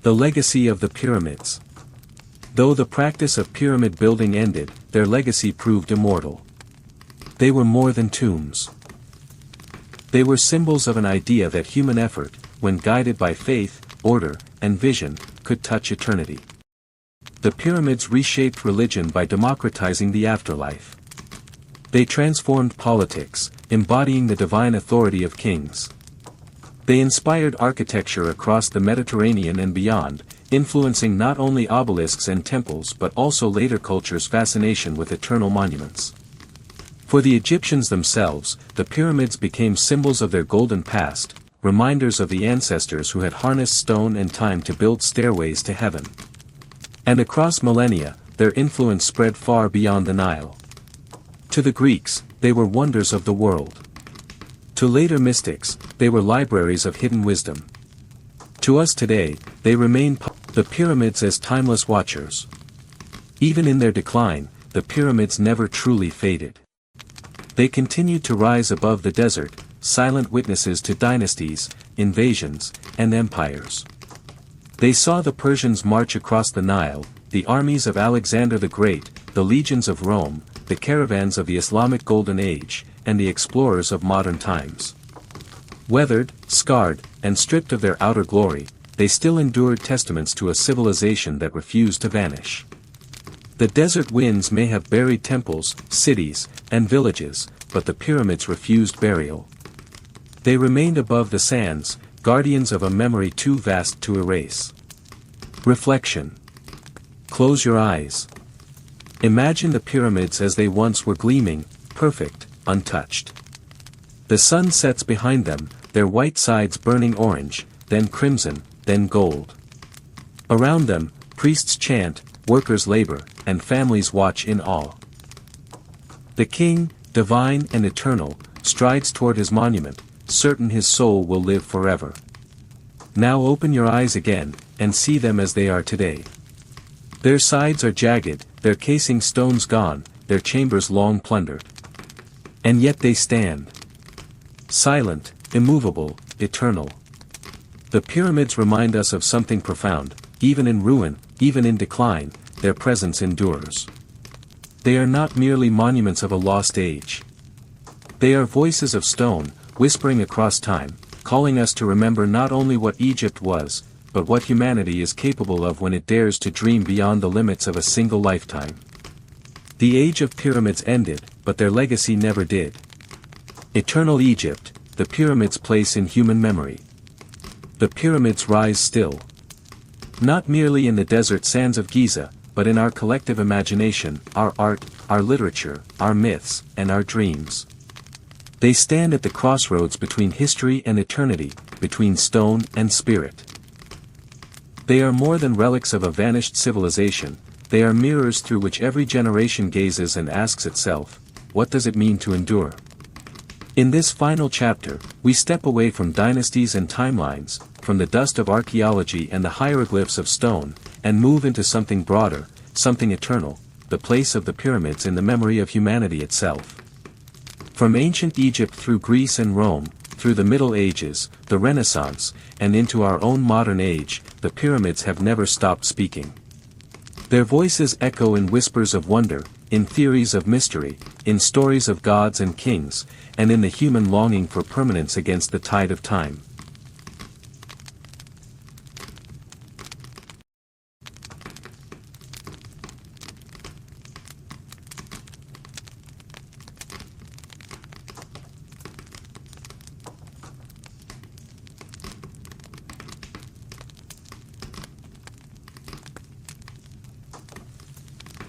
The legacy of the pyramids. Though the practice of pyramid building ended, their legacy proved immortal. They were more than tombs. They were symbols of an idea that human effort, when guided by faith, order, and vision, could touch eternity. The pyramids reshaped religion by democratizing the afterlife. They transformed politics, embodying the divine authority of kings. They inspired architecture across the Mediterranean and beyond, influencing not only obelisks and temples but also later cultures' fascination with eternal monuments. For the Egyptians themselves, the pyramids became symbols of their golden past, reminders of the ancestors who had harnessed stone and time to build stairways to heaven. And across millennia, their influence spread far beyond the Nile. To the Greeks, they were wonders of the world. To later mystics, they were libraries of hidden wisdom. To us today, they remain the pyramids as timeless watchers. Even in their decline, the pyramids never truly faded. They continued to rise above the desert, silent witnesses to dynasties, invasions, and empires. They saw the Persians march across the Nile, the armies of Alexander the Great, the legions of Rome, the caravans of the Islamic Golden Age, and the explorers of modern times. Weathered, scarred, and stripped of their outer glory, they still endured testaments to a civilization that refused to vanish. The desert winds may have buried temples, cities, and villages, but the pyramids refused burial. They remained above the sands, guardians of a memory too vast to erase. Reflection. Close your eyes. Imagine the pyramids as they once were gleaming, perfect, untouched. The sun sets behind them, their white sides burning orange, then crimson, then gold. Around them, priests chant, workers labor, and families watch in awe. The king, divine and eternal, strides toward his monument, certain his soul will live forever. Now open your eyes again, and see them as they are today. Their sides are jagged, their casing stones gone, their chambers long plundered. And yet they stand. Silent, immovable, eternal. The pyramids remind us of something profound, even in ruin, even in decline, their presence endures. They are not merely monuments of a lost age. They are voices of stone, whispering across time, calling us to remember not only what Egypt was, but what humanity is capable of when it dares to dream beyond the limits of a single lifetime. The age of pyramids ended, but their legacy never did. Eternal Egypt, the pyramids' place in human memory. The pyramids rise still. Not merely in the desert sands of Giza, but in our collective imagination, our art, our literature, our myths, and our dreams. They stand at the crossroads between history and eternity, between stone and spirit. They are more than relics of a vanished civilization, they are mirrors through which every generation gazes and asks itself, what does it mean to endure? In this final chapter, we step away from dynasties and timelines, from the dust of archaeology and the hieroglyphs of stone, and move into something broader, something eternal, the place of the pyramids in the memory of humanity itself. From ancient Egypt through Greece and Rome, through the Middle Ages, the Renaissance, and into our own modern age, the pyramids have never stopped speaking. Their voices echo in whispers of wonder, in theories of mystery, in stories of gods and kings, and in the human longing for permanence against the tide of time.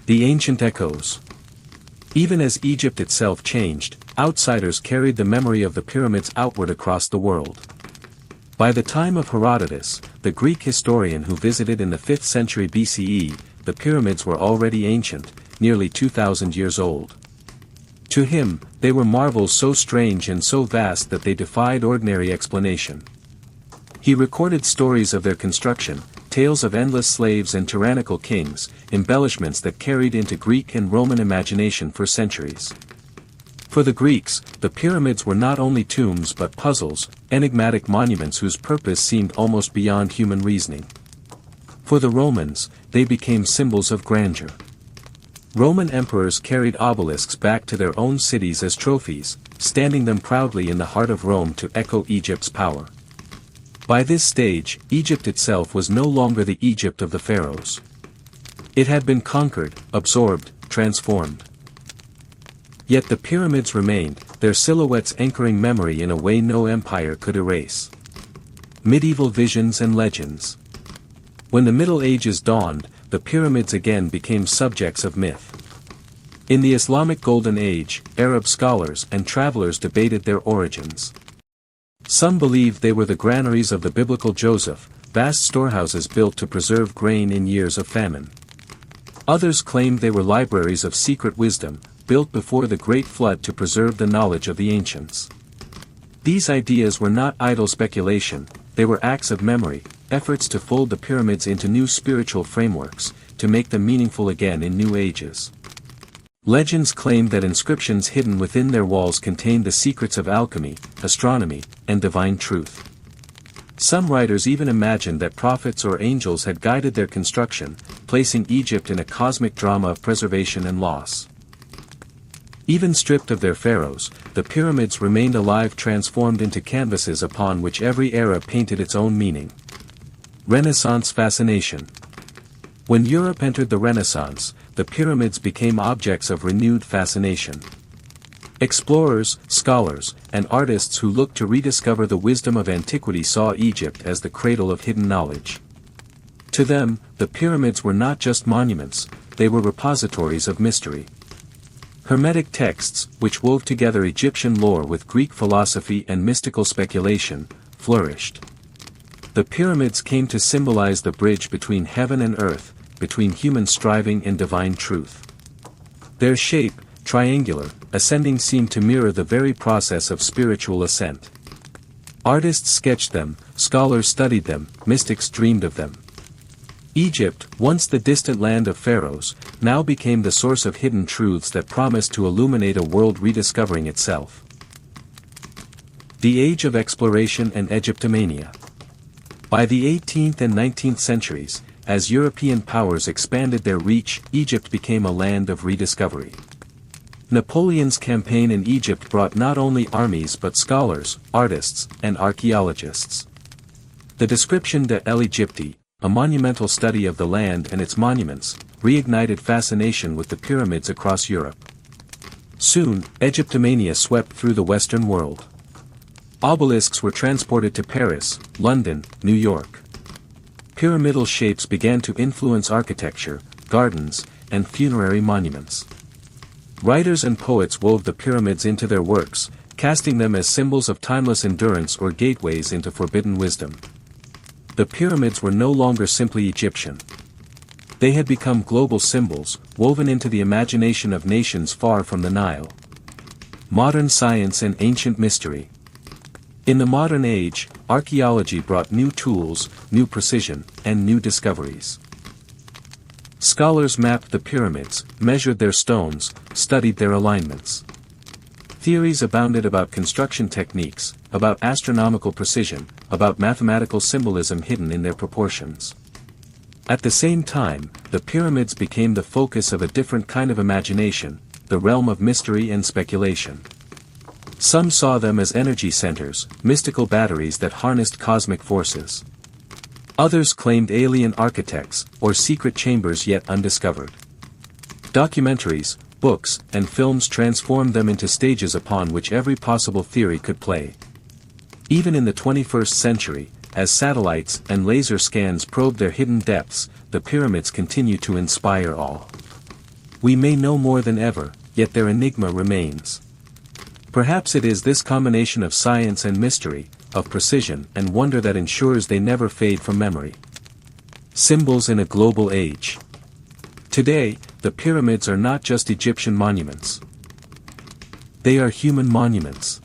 The ancient echoes. Even as Egypt itself changed, outsiders carried the memory of the pyramids outward across the world. By the time of Herodotus, the Greek historian who visited in the 5th century BCE, the pyramids were already ancient, nearly 2,000 years old. To him, they were marvels so strange and so vast that they defied ordinary explanation. He recorded stories of their construction, tales of endless slaves and tyrannical kings, embellishments that carried into Greek and Roman imagination for centuries. For the Greeks, the pyramids were not only tombs but puzzles, enigmatic monuments whose purpose seemed almost beyond human reasoning. For the Romans, they became symbols of grandeur. Roman emperors carried obelisks back to their own cities as trophies, standing them proudly in the heart of Rome to echo Egypt's power. By this stage, Egypt itself was no longer the Egypt of the pharaohs. It had been conquered, absorbed, transformed. Yet the pyramids remained, their silhouettes anchoring memory in a way no empire could erase. Medieval visions and legends. When the Middle Ages dawned, the pyramids again became subjects of myth. In the Islamic Golden Age, Arab scholars and travelers debated their origins. Some believed they were the granaries of the biblical Joseph, vast storehouses built to preserve grain in years of famine. Others claimed they were libraries of secret wisdom, built before the Great Flood to preserve the knowledge of the ancients. These ideas were not idle speculation, they were acts of memory, efforts to fold the pyramids into new spiritual frameworks, to make them meaningful again in new ages. Legends claimed that inscriptions hidden within their walls contained the secrets of alchemy, astronomy, and divine truth. Some writers even imagined that prophets or angels had guided their construction, placing Egypt in a cosmic drama of preservation and loss. Even stripped of their pharaohs, the pyramids remained alive, transformed into canvases upon which every era painted its own meaning. Renaissance fascination. When Europe entered the Renaissance, the pyramids became objects of renewed fascination. Explorers, scholars, and artists who looked to rediscover the wisdom of antiquity saw Egypt as the cradle of hidden knowledge. To them, the pyramids were not just monuments, they were repositories of mystery. Hermetic texts, which wove together Egyptian lore with Greek philosophy and mystical speculation, flourished. The pyramids came to symbolize the bridge between heaven and earth, between human striving and divine truth. Their shape, triangular, ascending seemed to mirror the very process of spiritual ascent. Artists sketched them, scholars studied them, mystics dreamed of them. Egypt, once the distant land of pharaohs, now became the source of hidden truths that promised to illuminate a world rediscovering itself. The Age of Exploration and Egyptomania. By the 18th and 19th centuries, as European powers expanded their reach, Egypt became a land of rediscovery. Napoleon's campaign in Egypt brought not only armies but scholars, artists, and archaeologists. The Description de l'Egypte, a monumental study of the land and its monuments, reignited fascination with the pyramids across Europe. Soon, Egyptomania swept through the Western world. Obelisks were transported to Paris, London, New York. Pyramidal shapes began to influence architecture, gardens, and funerary monuments. Writers and poets wove the pyramids into their works, casting them as symbols of timeless endurance or gateways into forbidden wisdom. The pyramids were no longer simply Egyptian. They had become global symbols, woven into the imagination of nations far from the Nile. Modern science and ancient mystery. In the modern age, archaeology brought new tools, new precision, and new discoveries. Scholars mapped the pyramids, measured their stones, studied their alignments. Theories abounded about construction techniques, about astronomical precision, about mathematical symbolism hidden in their proportions. At the same time, the pyramids became the focus of a different kind of imagination, the realm of mystery and speculation. Some saw them as energy centers, mystical batteries that harnessed cosmic forces. Others claimed alien architects, or secret chambers yet undiscovered. Documentaries, books, and films transformed them into stages upon which every possible theory could play. Even in the 21st century, as satellites and laser scans probe their hidden depths, the pyramids continue to inspire awe. We may know more than ever, yet their enigma remains. Perhaps it is this combination of science and mystery, of precision and wonder that ensures they never fade from memory. Symbols in a global age. Today, the pyramids are not just Egyptian monuments. They are human monuments.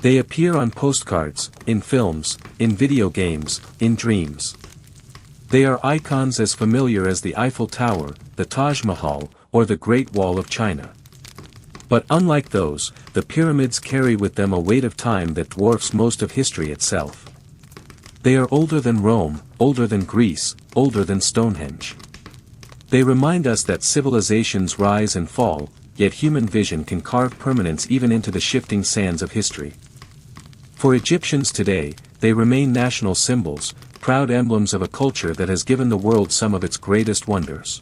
They appear on postcards, in films, in video games, in dreams. They are icons as familiar as the Eiffel Tower, the Taj Mahal, or the Great Wall of China. But unlike those, the pyramids carry with them a weight of time that dwarfs most of history itself. They are older than Rome, older than Greece, older than Stonehenge. They remind us that civilizations rise and fall, yet human vision can carve permanence even into the shifting sands of history. For Egyptians today, they remain national symbols, proud emblems of a culture that has given the world some of its greatest wonders.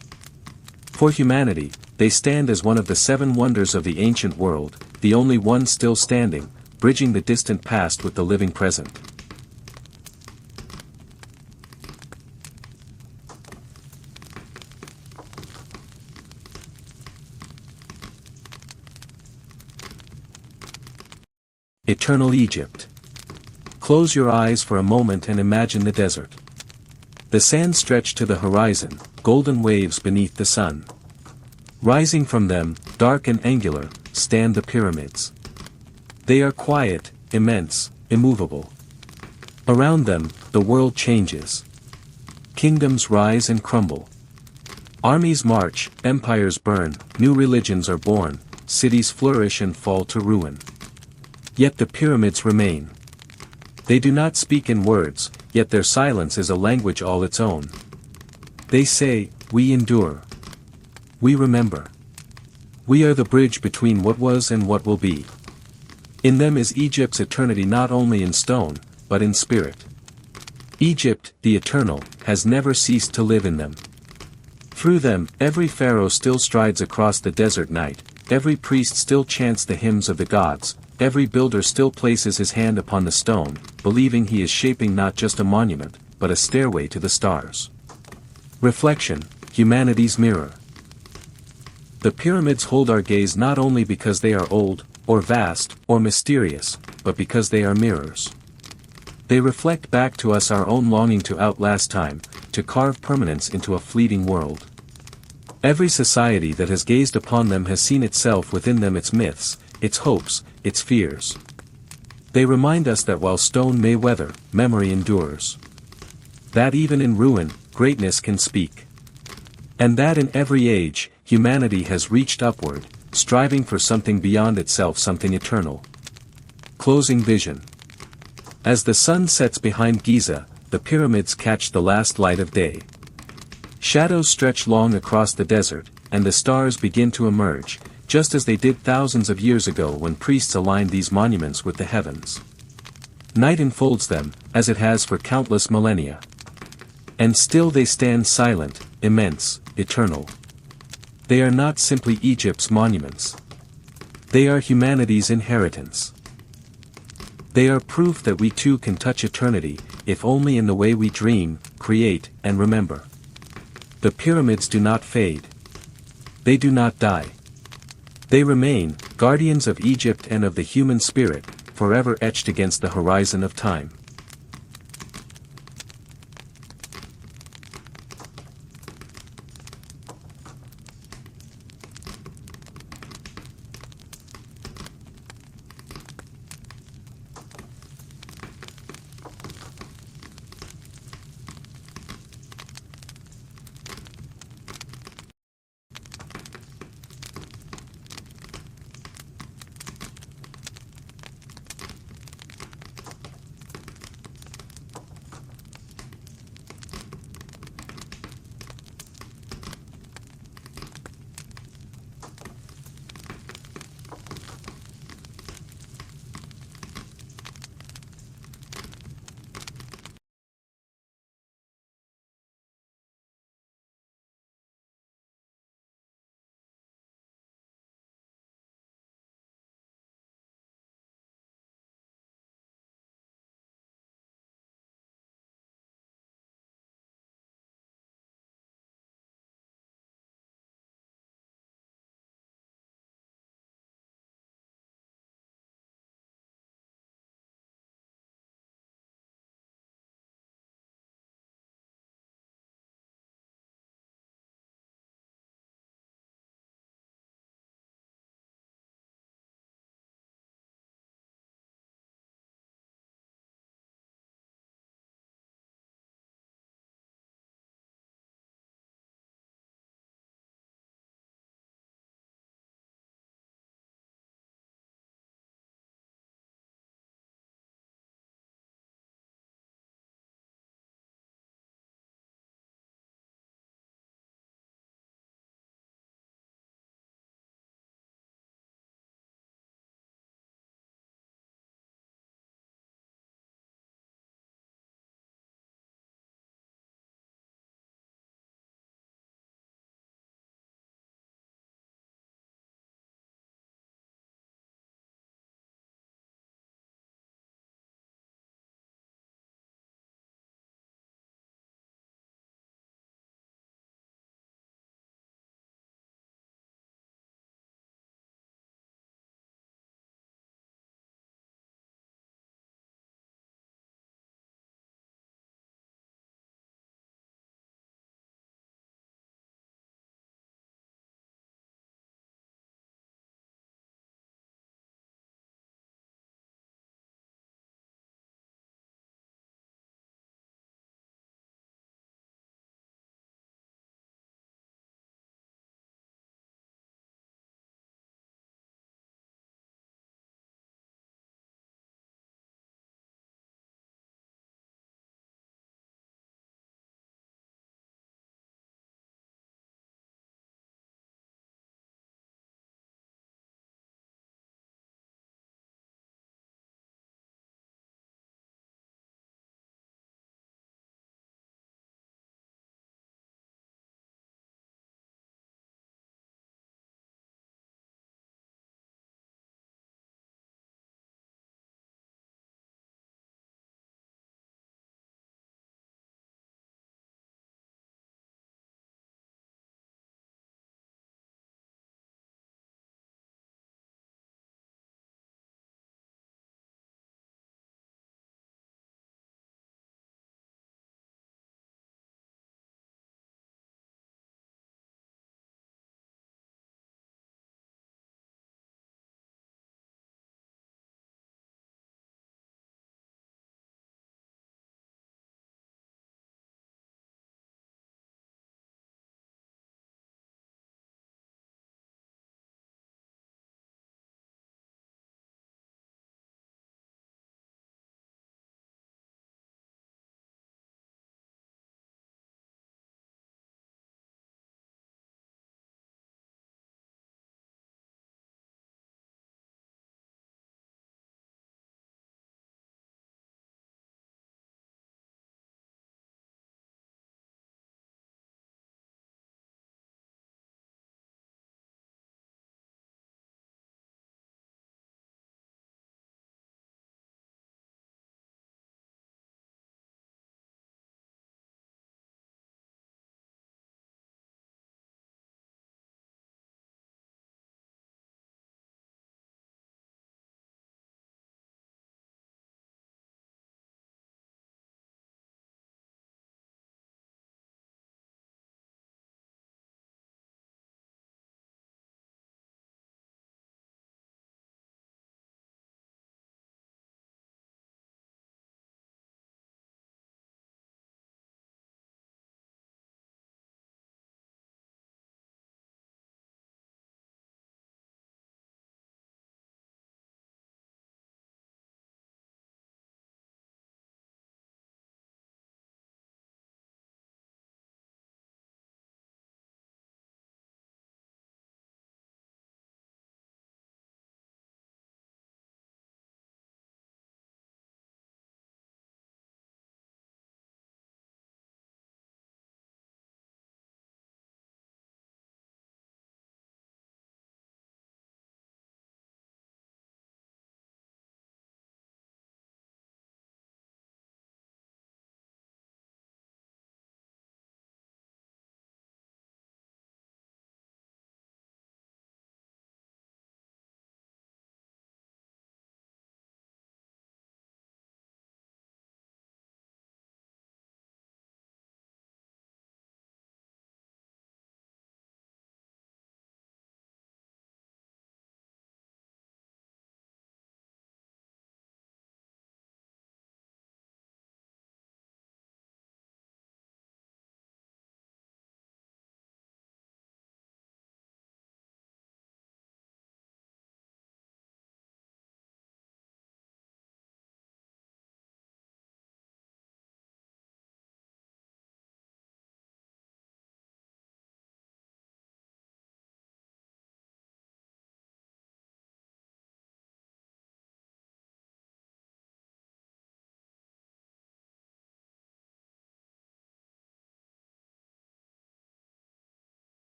For humanity, they stand as one of the 7 wonders of the ancient world, the only one still standing, bridging the distant past with the living present. Eternal Egypt. Close your eyes for a moment and imagine the desert. The sands stretch to the horizon, golden waves beneath the sun. Rising from them, dark and angular, stand the pyramids. They are quiet, immense, immovable. Around them, the world changes. Kingdoms rise and crumble. Armies march, empires burn, new religions are born, cities flourish and fall to ruin. Yet the pyramids remain. They do not speak in words, yet their silence is a language all its own. They say, "We endure. We remember. We are the bridge between what was and what will be." In them is Egypt's eternity not only in stone, but in spirit. Egypt, the eternal, has never ceased to live in them. Through them, every pharaoh still strides across the desert night, every priest still chants the hymns of the gods, every builder still places his hand upon the stone, believing he is shaping not just a monument, but a stairway to the stars. Reflection, humanity's mirror. The pyramids hold our gaze not only because they are old, or vast, or mysterious, but because they are mirrors. They reflect back to us our own longing to outlast time, to carve permanence into a fleeting world. Every society that has gazed upon them has seen itself within them, its myths, its hopes, its fears. They remind us that while stone may weather, memory endures. That even in ruin, greatness can speak. And that in every age, humanity has reached upward, striving for something beyond itself, something eternal. Closing vision. As the sun sets behind Giza, the pyramids catch the last light of day. Shadows stretch long across the desert, and the stars begin to emerge, just as they did thousands of years ago when priests aligned these monuments with the heavens. Night enfolds them, as it has for countless millennia. And still they stand silent, immense, eternal. They are not simply Egypt's monuments. They are humanity's inheritance. They are proof that we too can touch eternity, if only in the way we dream, create, and remember. The pyramids do not fade. They do not die. They remain, guardians of Egypt and of the human spirit, forever etched against the horizon of time.